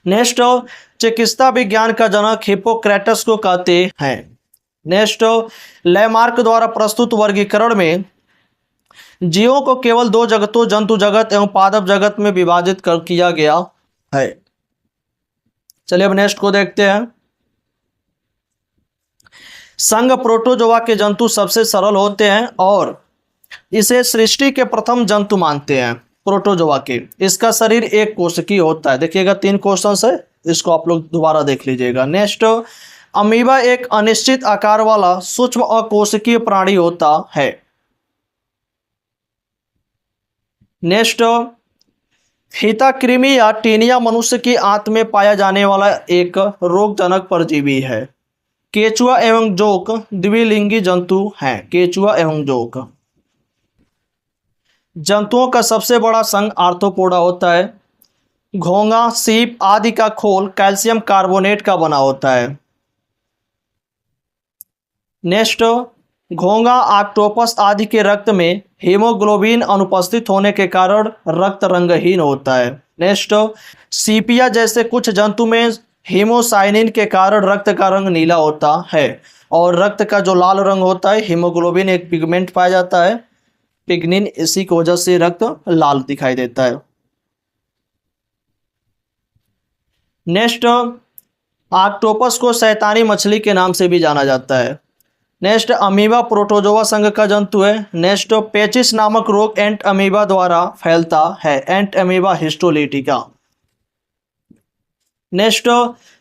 नेक्स्ट, चिकित्सा विज्ञान का जनक हिप्पोक्रेटस को कहते हैं। नेक्स्ट, लेमार्क द्वारा प्रस्तुत वर्गीकरण में जीवों को केवल 2 जगतों जंतु जगत एवं पादप जगत में विभाजित कर किया गया है। चलिए अब नेक्स्ट को देखते हैं। संघ प्रोटोजोआ के जंतु सबसे सरल होते हैं और इसे सृष्टि के प्रथम जंतु मानते हैं। प्रोटोजोआ के इसका शरीर एक कोशिकीय होता है। देखिएगा 3 क्वेश्चन है, इसको आप लोग दोबारा देख लीजिएगा। नेक्स्ट, अमीबा एक अनिश्चित आकार वाला सूक्ष्म अकोशिकीय प्राणी होता है। नेक्स्ट, फीता कृमि या टीनिया मनुष्य की आंत में पाया जाने वाला एक रोगजनक परजीवी है। केचुआ एवं जोक द्विलिंगी जंतु हैं। केचुआ एवं जोक जंतुओं का सबसे बड़ा संघ आर्थ्रोपोडा होता है। घोंगा, सीप आदि का खोल कैल्शियम कार्बोनेट का बना होता है। नेक्स्ट, घोंघा, ऑक्टोपस आदि के रक्त में हीमोग्लोबिन अनुपस्थित होने के कारण रक्त रंगहीन होता है। नेक्स्ट, सीपिया जैसे कुछ जंतु में हीमोसाइनिन के कारण रक्त का रंग नीला होता है और रक्त का जो लाल रंग होता है हीमोग्लोबिन एक पिगमेंट पाया जाता है, पिग्निन, इसी की वजह से रक्त लाल दिखाई देता है। नेक्स्ट, ऑक्टोपस को शैतानी मछली के नाम से भी जाना जाता है। नेक्स्ट, अमीबा प्रोटोजोआ संघ का जंतु है। नेक्स्ट, पेचिस नामक रोग एंट अमीबा द्वारा फैलता है, एंट अमीबा हिस्टोलिटिका। नेक्स्ट,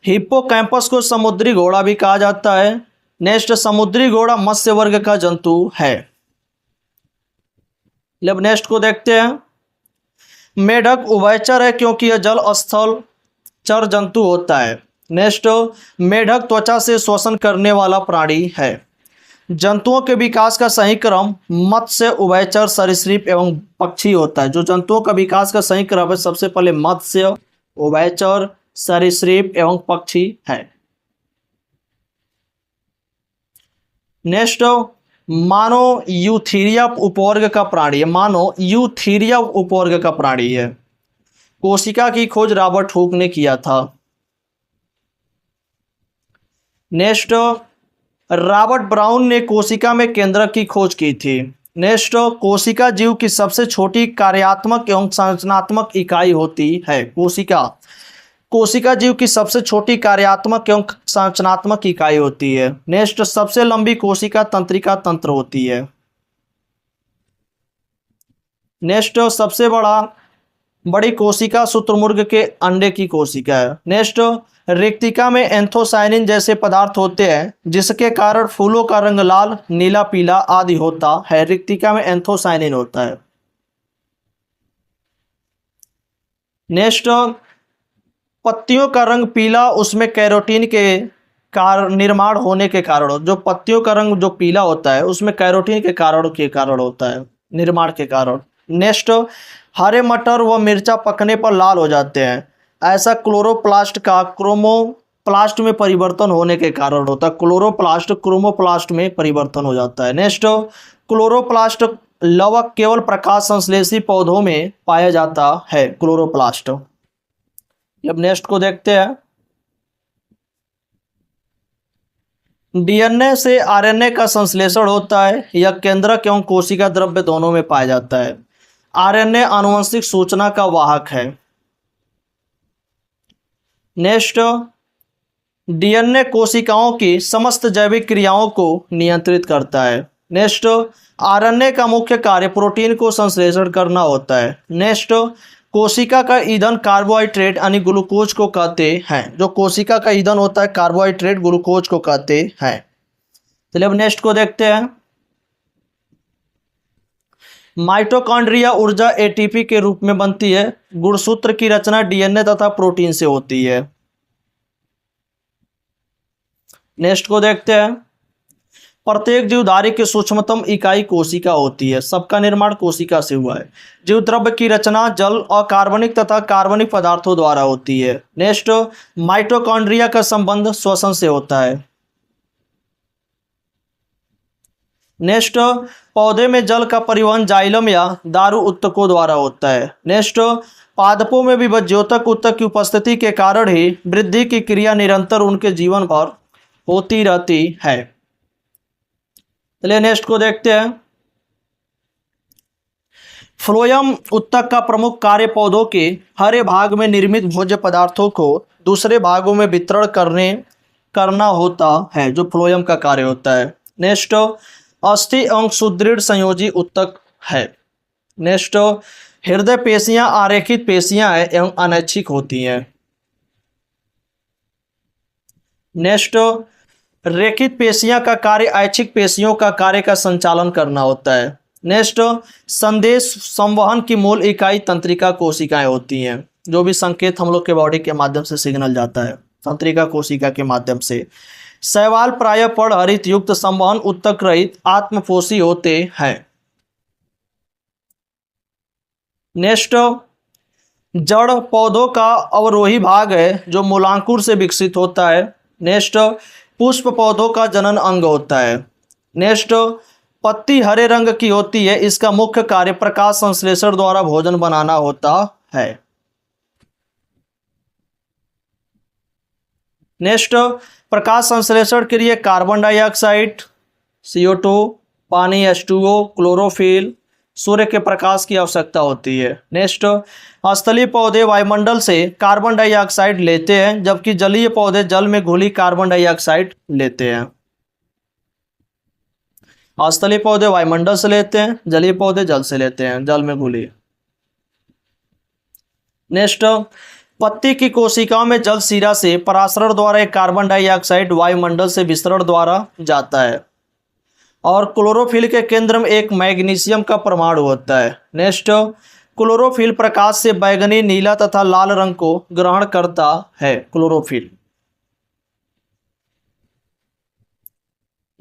हिप्पोकैम्पस को समुद्री घोड़ा भी कहा जाता है। नेक्स्ट, समुद्री घोड़ा मत्स्य वर्ग का जंतु है। अब नेक्स्ट को देखते हैं। मेढक उभयचर है क्योंकि यह जल स्थल चर जंतु होता है। नेक्स्ट, मेढक त्वचा से श्वसन करने वाला प्राणी है। जंतुओं के विकास का सही क्रम मत्स्य, उभयचर, सरीसृप एवं पक्षी होता है। जो जंतुओं का विकास का सही क्रम है, सबसे पहले मत्स्य, उभयचर, सरीसृप एवं पक्षी है। नेक्स्ट, मानो यूथीरिया उपवर्ग का प्राणी है। मानो यूथीरिया उपवर्ग का प्राणी है। कोशिका की खोज रॉबर्ट हुक ने किया था। नेक्स्ट, रॉबर्ट ब्राउन ने कोशिका में केंद्रक की खोज की थी। नेक्स्ट, कोशिका जीव की सबसे छोटी कार्यात्मक एवं संरचनात्मक इकाई होती है। कोशिका जीव की सबसे छोटी कार्यात्मक एवं संरचनात्मक इकाई होती है। नेक्स्ट, सबसे लंबी कोशिका तंत्रिका तंत्र होती है। नेक्स्ट, सबसे बड़ी कोशिका शुतुरमुर्ग के अंडे की कोशिका है। नेक्स्ट, रिक्तिका में एंथोसाइनिन जैसे पदार्थ होते हैं जिसके कारण फूलों का रंग लाल, नीला, पीला आदि होता है। रिक्तिका में एंथोसाइनिन होता है। नेक्स्ट, पत्तियों का रंग पीला, उसमें कैरोटीन के कारण निर्माण होने के कारण, जो पत्तियों का रंग जो पीला होता है उसमें कैरोटीन के कारण होता है, निर्माण के कारण। नेक्स्ट, हरे मटर व मिर्चा पकने पर लाल हो जाते हैं। ऐसा क्लोरोप्लास्ट का क्रोमोप्लास्ट में परिवर्तन होने के कारण होता है। क्लोरोप्लास्ट क्रोमोप्लास्ट में परिवर्तन हो जाता है। नेक्स्ट, क्लोरोप्लास्ट लवक केवल प्रकाश संश्लेषी पौधों में पाया जाता है। क्लोरोप्लास्ट। अब नेक्स्ट को देखते हैं। डीएनए से आरएनए का संश्लेषण होता है। यह केंद्रक एवं कोशिका द्रव्य दोनों में पाया जाता है। आरएनए आनुवंशिक सूचना का वाहक है। नेक्स्ट, डीएनए कोशिकाओं की समस्त जैविक क्रियाओं को नियंत्रित करता है। नेक्स्ट, आरएनए का मुख्य कार्य प्रोटीन को संश्लेषण करना होता है। नेक्स्ट, कोशिका का ईंधन कार्बोहाइड्रेट यानी ग्लूकोज को कहते हैं। जो कोशिका का ईंधन होता है कार्बोहाइड्रेट ग्लूकोज को कहते हैं। चलिए अब नेक्स्ट को देखते हैं। माइटोकॉन्ड्रिया ऊर्जा एटीपी के रूप में बनती है। गुणसूत्र की रचना डीएनए तथा प्रोटीन से होती है। नेक्स्ट को देखते हैं। प्रत्येक जीवधारी की सूक्ष्मतम इकाई कोशिका होती है। सबका निर्माण कोशिका से हुआ है। जीव द्रव्य की रचना जल, अकार्बनिक तथा कार्बनिक पदार्थों द्वारा होती है। नेक्स्ट, माइटोकॉन्ड्रिया का संबंध श्वसन से होता है। नेक्स्ट, पौधे में जल का परिवहन जाइलम या दारू उत्तकों द्वारा होता है। नेक्स्ट, पादपों में विभज्योतक उत्तक की उपस्थिति के कारण ही वृद्धि की क्रिया निरंतर उनके जीवन भर होती रहती है। चलिए नेक्स्ट को देखते हैं। फ्लोएम उत्तक का प्रमुख कार्य पौधों के हरे भाग में निर्मित भोज्य पदार्थों को दूसरे भागों में वितरण करना होता है, जो फ्लोएम का कार्य होता है। नेक्स्ट, अस्थि एवं सुदृढ़ संयोजी उत्तक है। नेक्स्ट, हृदय पेशियां आरेखित पेशियां हैं एवं अनैच्छिक होती हैं। नेक्स्ट, रेखित पेशियां का कार्य ऐच्छिक पेशियों का कार्य का संचालन करना होता है। नेक्स्ट, संदेश संवहन की मूल इकाई तंत्रिका कोशिकाएं होती हैं। जो भी संकेत हम लोग के बॉडी के माध्यम से सिग्नल जाता है तंत्रिका कोशिका के माध्यम से। शैवाल प्रायः पर्णहरित युक्त संवहन उत्तक रहित आत्मपोषी होते हैं। नेक्स्ट, जड़ पौधों का अवरोही भाग है जो मूलांकुर से विकसित होता है। नेक्स्ट, पुष्प पौधों का जनन अंग होता है। नेक्स्ट, पत्ती हरे रंग की होती है, इसका मुख्य कार्य प्रकाश संश्लेषण द्वारा भोजन बनाना होता है। नेक्स्ट, प्रकाश संश्लेषण के लिए कार्बन डाइऑक्साइड, CO2, पानी H2O, क्लोरोफिल, सूर्य के प्रकाश की आवश्यकता होती है। नेक्स्ट, स्थलीय पौधे वायुमंडल से कार्बन डाइऑक्साइड लेते हैं, जबकि जलीय पौधे जल में घुली कार्बन डाइऑक्साइड लेते हैं। स्थलीय पौधे वायुमंडल से लेते हैं, जलीय पौधे जल से लेते हैं, जल में घुली। नेक्स्ट, पत्ती की कोशिकाओं में जल शिरा से परासरण द्वारा एक कार्बन डाइऑक्साइड वायुमंडल से विसरण द्वारा जाता है, और क्लोरोफिल के केंद्र में एक मैग्नीशियम का परमाणु होता है। नेक्स्ट, क्लोरोफिल प्रकाश से बैंगनी, नीला तथा लाल रंग को ग्रहण करता है। क्लोरोफिल।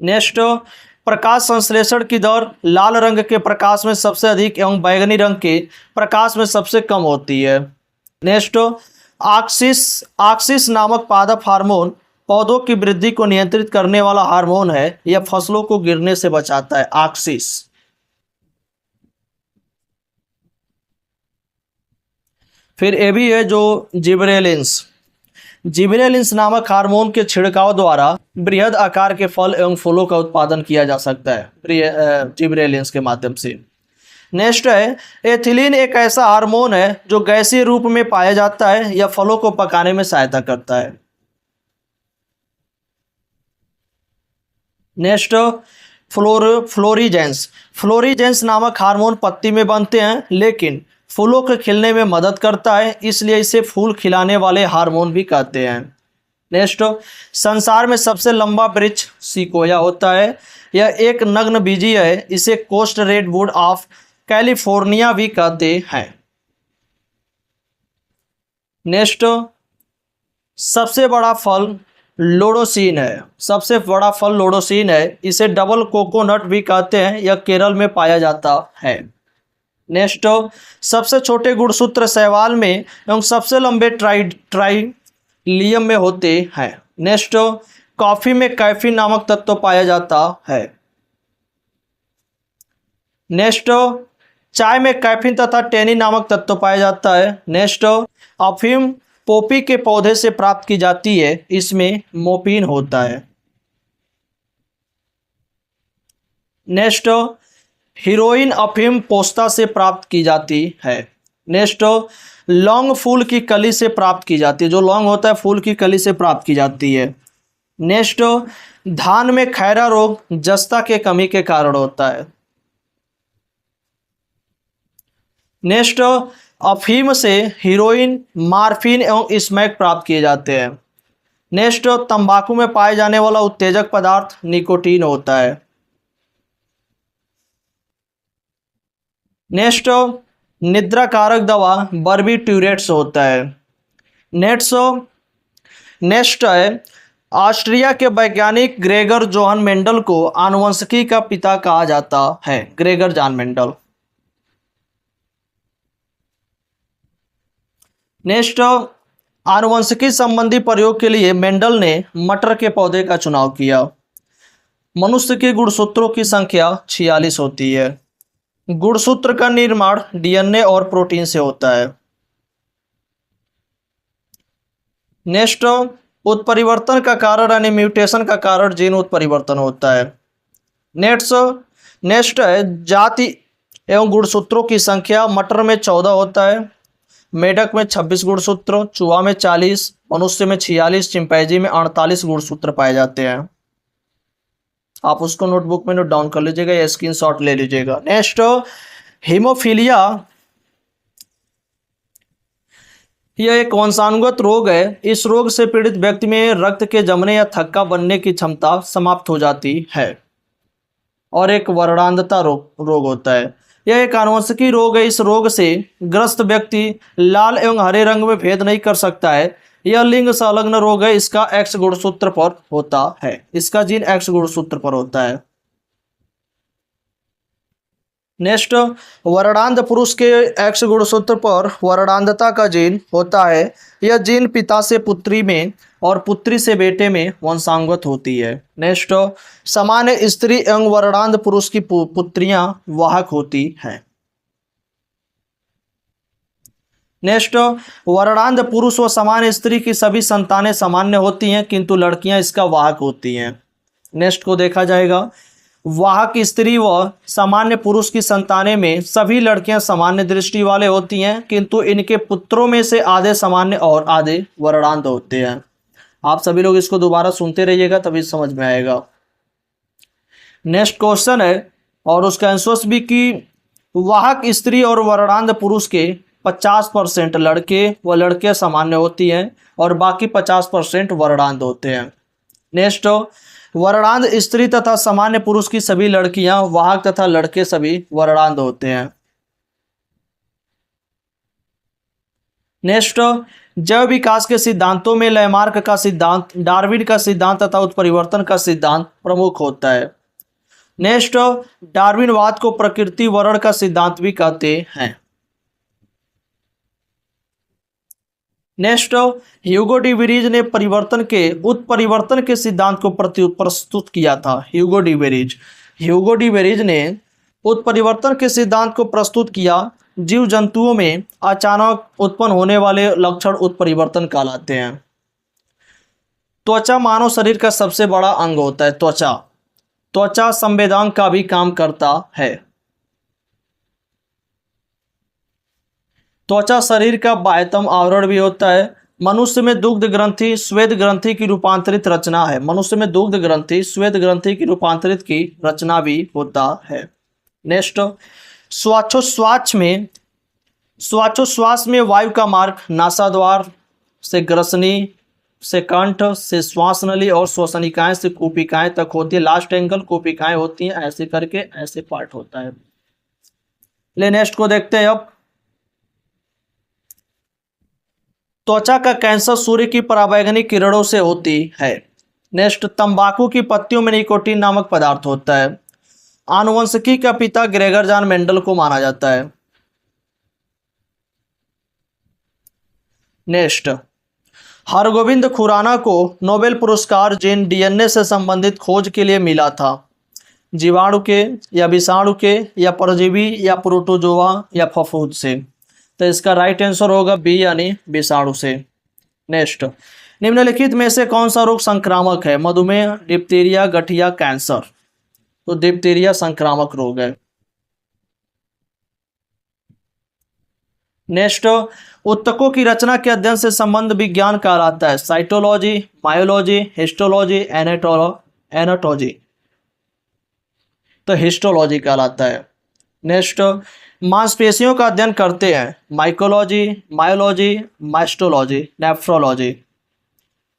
नेक्स्ट, प्रकाश संश्लेषण की दर लाल रंग के प्रकाश में सबसे अधिक एवं बैंगनी रंग के प्रकाश में सबसे कम होती है। नेक्स्ट, ऑक्सिस नामक पादप हार्मोन पौधों की वृद्धि को नियंत्रित करने वाला हार्मोन है। यह फसलों को गिरने से बचाता है। ऑक्सिस। फिर ये भी है जो जिबरेलिन्स नामक हार्मोन के छिड़काव द्वारा बृहद आकार के फल एवं फूलों का उत्पादन किया जा सकता है जिबरेलिन्स के माध्यम से। नेक्स्ट है, एथिलीन एक ऐसा हार्मोन है जो गैसीय रूप में पाया जाता है। यह फलों को पकाने में सहायता करता है। नेक्स्ट, फ्लोरीजेंस नामक हार्मोन पत्ती में बनते हैं, लेकिन फूलों के खिलने में मदद करता है, इसलिए इसे फूल खिलाने वाले हार्मोन भी कहते हैं। नेक्स्ट, संसार में सबसे लंबा वृक्ष सिकोया होता है। यह एक नग्न बीजी है। इसे कोस्ट रेडवुड ऑफ कैलिफोर्निया भी कहते हैं। नेक्स्ट, सबसे बड़ा फल लोडोसिन है। इसे डबल कोकोनट भी कहते हैं। यह केरल में पाया जाता है। नेक्स्ट, सबसे छोटे गुणसूत्र शैवाल में एवं सबसे लंबे ट्राइलियम में होते हैं। नेक्स्ट, कॉफी में कैफीन नामक तत्व पाया जाता है। नेक्स्ट, चाय में कैफीन तथा टेनिन नामक तत्व पाया जाता है। नेक्स्ट, अफीम पोपी के पौधे से प्राप्त की जाती है। इसमें मोपिन होता है। नेक्स्ट, हीरोइन अफीम पोस्ता से प्राप्त की जाती है। नेक्स्ट, लौंग फूल की कली से प्राप्त की जाती है। जो लौंग होता है फूल की कली से प्राप्त की जाती है। नेक्स्ट, धान में खैरा रोग जस्ता के कमी के कारण होता है। नेक्स्ट, अफीम से हीरोइन, मार्फिन एवं स्मैक प्राप्त किए जाते हैं। नेक्स्ट, तंबाकू में पाए जाने वाला उत्तेजक पदार्थ निकोटीन होता है। नेक्स्ट, निद्रा कारक दवा बर्बिट्यूरेट्स होता है। नेक्स्ट है, ऑस्ट्रिया के वैज्ञानिक ग्रेगर जोहन मेंडल को आनुवंशिकी का पिता कहा जाता है। Gregor John Mendel. नेक्स्ट, आनुवंशिकी संबंधी प्रयोग के लिए मेंडल ने मटर के पौधे का चुनाव किया। मनुष्य के गुणसूत्रों की संख्या 46 होती है। गुणसूत्र का निर्माण DNA और प्रोटीन से होता है। नेक्स्ट, उत्परिवर्तन का कारण यानी म्यूटेशन का कारण जीन उत्परिवर्तन होता है। नेक्स्ट है, जाति एवं गुणसूत्रों की संख्या मटर में 14 होता है, मेढक में 26 गुणसूत्र, चूहा में 40, मनुष्य में 46, चिंपैंजी में 48 गुणसूत्र पाए जाते हैं। आप उसको नोटबुक में नोट डाउन कर लीजिएगा या स्क्रीनशॉट ले लीजिएगा। नेक्स्ट, हीमोफीलिया यह एक वंशानुगत रोग है। इस रोग से पीड़ित व्यक्ति में रक्त के जमने या थक्का बनने की क्षमता समाप्त हो जाती है और एक वर्णांधता रोग होता है। यह एक आनुवंशिकी रोग है। इस रोग से ग्रस्त व्यक्ति लाल एवं हरे रंग में भेद नहीं कर सकता है। यह लिंग संलग्न रोग है। इसका X गुणसूत्र पर होता है। इसका जीन X गुणसूत्र पर होता है। नेक्स्ट, वर्णांध पुरुष के X गुणसूत्र पर वर्णांधता का जीन होता है। यह जीन पिता से पुत्री में और पुत्री से बेटे में वंशांगत होती है। नेक्स्ट, सामान्य स्त्री एवं वरणांध पुरुष की पुत्रियां वाहक होती हैं। नेक्स्ट, वरणांध पुरुष व सामान्य स्त्री की सभी संतानें सामान्य होती हैं किंतु लड़कियां इसका वाहक होती हैं। नेक्स्ट को देखा जाएगा, वाहक स्त्री व सामान्य पुरुष की संतानें में सभी लड़कियां सामान्य दृष्टि वाले होती हैं किंतु इनके पुत्रों में से आधे सामान्य और आधे वरणांध होते हैं। आप सभी लोग इसको दोबारा सुनते रहिएगा तभी समझ में आएगा। नेक्स्ट क्वेश्चन है और उसका आंसर भी कि वाहक स्त्री और वरणांध पुरुष के 50% लड़के व लड़कियां सामान्य होती हैं और बाकी 50% वरणांध होते हैं। नेक्स्ट, वरणांध स्त्री तथा सामान्य पुरुष की सभी लड़कियां वाहक तथा लड़के सभी वरणांध होते हैं। नेक्स्ट, जैव विकास के सिद्धांतों में लैमार्क का सिद्धांत, डार्विन का सिद्धांत तथा उत्परिवर्तन का सिद्धांत प्रमुख होता है। नेक्स्ट, डार्विनवाद को प्रकृति वर्ण का सिद्धांत भी कहते हैं। नेक्स्ट, ह्यूगो डी वेरिज ने उत्परिवर्तन के सिद्धांत को प्रस्तुत किया था। ह्यूगो डी वेरिज ने उत्परिवर्तन के सिद्धांत को प्रस्तुत किया। जीव जंतुओं में अचानक उत्पन्न होने वाले लक्षण उत्परिवर्तन कहलाते हैं। त्वचा मानव शरीर का सबसे बड़ा अंग होता है। त्वचा संवेदनांग का भी काम करता है। त्वचा शरीर का बाह्यतम आवरण भी होता है। मनुष्य में दुग्ध ग्रंथि श्वेत ग्रंथि की रूपांतरित रचना है। मनुष्य में दुग्ध ग्रंथि श्वेत ग्रंथि की रूपांतरित की रचना भी होता है। नेक्स्ट, श्वासोच्छ्वास में वायु का मार्ग नासाद्वार से ग्रसनी से कंठ से श्वास नली और श्वसनिकाएं से कूपिकाएं तक होती है। लास्ट एंगल कूपिकाएं होती हैं, ऐसे करके ऐसे पार्ट होता है। ले नेक्स्ट को देखते हैं अब। त्वचा का कैंसर सूर्य की पराबैंगनी किरणों से होती है। नेक्स्ट, तंबाकू की पत्तियों में निकोटीन नामक पदार्थ होता है। आनुवंशिकी का पिता ग्रेगर जॉन मेंडल को माना जाता है। नेक्स्ट, हरगोविंद खुराना को नोबेल पुरस्कार जीन डीएनए से संबंधित खोज के लिए मिला था। जीवाणु के या विषाणु के या परजीवी या प्रोटोजोआ या फफूंद से। तो इसका राइट आंसर होगा बी यानी विषाणु से। नेक्स्ट, निम्नलिखित में से कौन सा रोग संक्रामक है? मधुमेह, डिप्थीरिया, गठिया, कैंसर। तो डिप्थीरिया संक्रामक रोग है। नेक्स्ट, उत्तकों की रचना के अध्ययन से संबंध विज्ञान कहलाता है। Cytology, myology, histology, anatology. तो हिस्टोलॉजी कहलाता है। नेक्स्ट, मांसपेशियों का अध्ययन करते हैं। Mycology, myology, mastology, nephrology.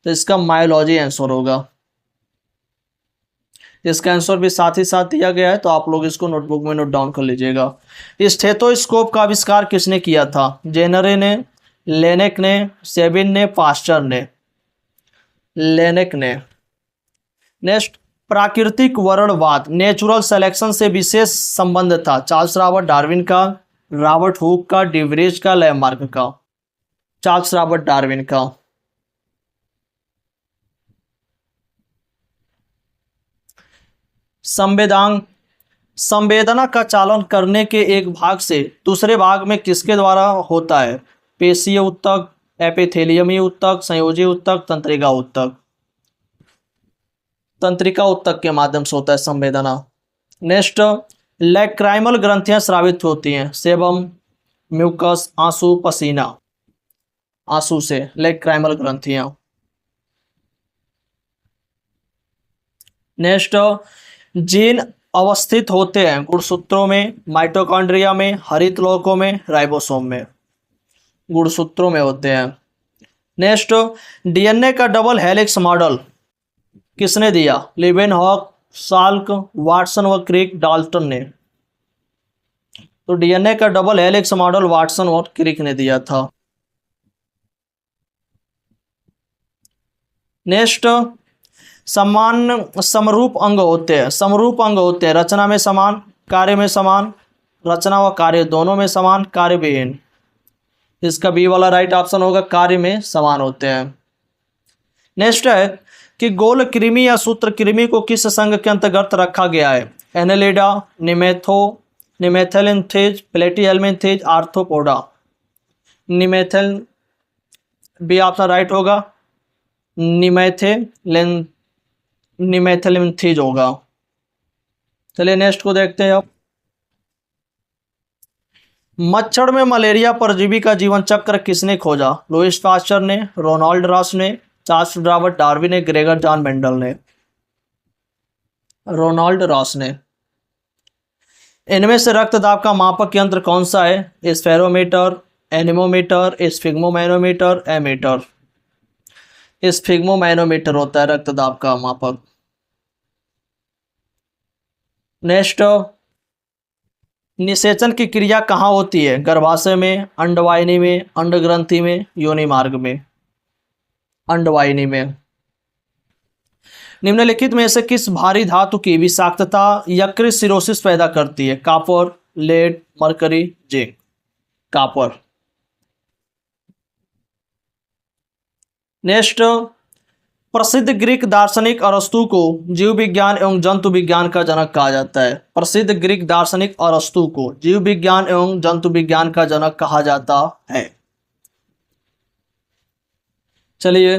तो इसका मायोलॉजी आंसर होगा। इसका आंसर भी साथ ही साथ दिया गया है, तो आप लोग इसको नोटबुक में नोट डाउन कर लीजिएगा। स्टेथोस्कोप का आविष्कार किसने किया था? जेनरे ने, लेनेक ने, सेबिन ने, पास्चर ने। लेनेक ने। नेक्स्ट, प्राकृतिक वर्णवाद नेचुरल सिलेक्शन से विशेष संबंध था। चार्ल्स रॉबर्ट डार्विन का, रॉबर्ट हुक का, डिवरेज का, लैमार्क का। चार्ल्स रॉबर्ट डार्विन का। संवेदना का चालन करने के एक भाग से दूसरे भाग में किसके द्वारा होता है? पेशीय उत्तक, एपिथेलियमी उत्तक, संयोजी उत्तक, तंत्रिका उत्तक। तंत्रिका उत्तक के माध्यम से होता है संवेदना। नेक्स्ट, लैक्राइमल ग्रंथियां स्रावित होती हैं। सेबम, म्यूकस, आंसू, पसीना। आंसू से लैक्राइमल ग्रंथियां। नेक्स्ट, जीन अवस्थित होते हैं गुणसूत्रों में, माइटोकॉन्ड्रिया में, हरित लोकों में, राइबोसोम में। गुणसूत्रों में होते हैं। नेक्स्ट, डीएनए का डबल हेलिक्स मॉडल किसने दिया? लिवेनहॉक, साल्क, वाटसन व क्रिक, डाल्टन ने। तो डीएनए का डबल हेलिक्स मॉडल वाटसन और क्रिक ने दिया था। नेक्स्ट, समान समरूप अंग होते हैं। समरूप अंग होते हैं रचना में समान, कार्य में समान, रचना व कार्य दोनों में समान, कार्य विहीन। इसका बी वाला राइट ऑप्शन होगा, कार्य में समान होते हैं। नेक्स्ट है कि गोल कृमि या सूत्र कृमि को किस संघ के अंतर्गत रखा गया है? Annelida, Nemathelminthes, Platyhelminthes, Arthropoda. निमेथेल बी ऑप्शन राइट होगा, निमेथेलिनथेज होगा। चलिए नेक्स्ट को देखते हैं अब। मच्छर में मलेरिया परजीवी का जीवन चक्र किसने खोजा? लुईस पास्चर ने, रोनाल्ड रॉस ने, चार्ल्स रॉबर्ट डार्विन ने, ग्रेगर जॉन मेंडल ने। रोनाल्ड रॉस ने। इनमें से रक्तदाब का मापक यंत्र कौन सा है? Spherometer, anemometer, sphygmomanometer, ammeter. Sphygmomanometer होता है रक्तदाब का मापक। नेक्स्ट, निषेचन की क्रिया कहाँ होती है? गर्भाशय में, अंडवाहिनी में, अंडग्रंथि में, योनि मार्ग में। अंडवाहिनी में। निम्नलिखित में से किस भारी धातु की विषाक्तता यकृत सिरोसिस पैदा करती है? Copper, lead, mercury, zinc. Copper. Next, प्रसिद्ध ग्रीक दार्शनिक अरस्तु को जीव विज्ञान एवं जंतु विज्ञान का जनक कहा जाता है। प्रसिद्ध ग्रीक दार्शनिक अरस्तु को जीव विज्ञान एवं जंतु विज्ञान का जनक कहा जाता है। चलिए,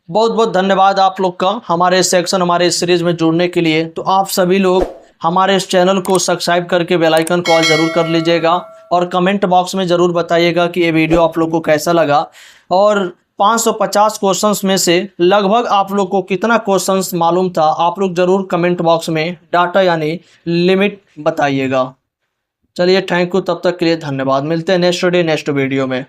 बहुत बहुत धन्यवाद आप लोग का हमारे सेक्शन, हमारे इस सीरीज में जुड़ने के लिए। तो आप सभी लोग हमारे इस चैनल को सब्सक्राइब करके बेल आइकन कॉल जरूर कर लीजिएगा और कमेंट बॉक्स में ज़रूर बताइएगा कि ये वीडियो आप लोग को कैसा लगा और 550 क्वेश्चंस में से लगभग आप लोग को कितना क्वेश्चंस मालूम था, आप लोग ज़रूर कमेंट बॉक्स में डाटा यानी लिमिट बताइएगा। चलिए, थैंक यू, तब तक के लिए धन्यवाद। मिलते हैं नेक्स्ट डे नेक्स्ट वीडियो में।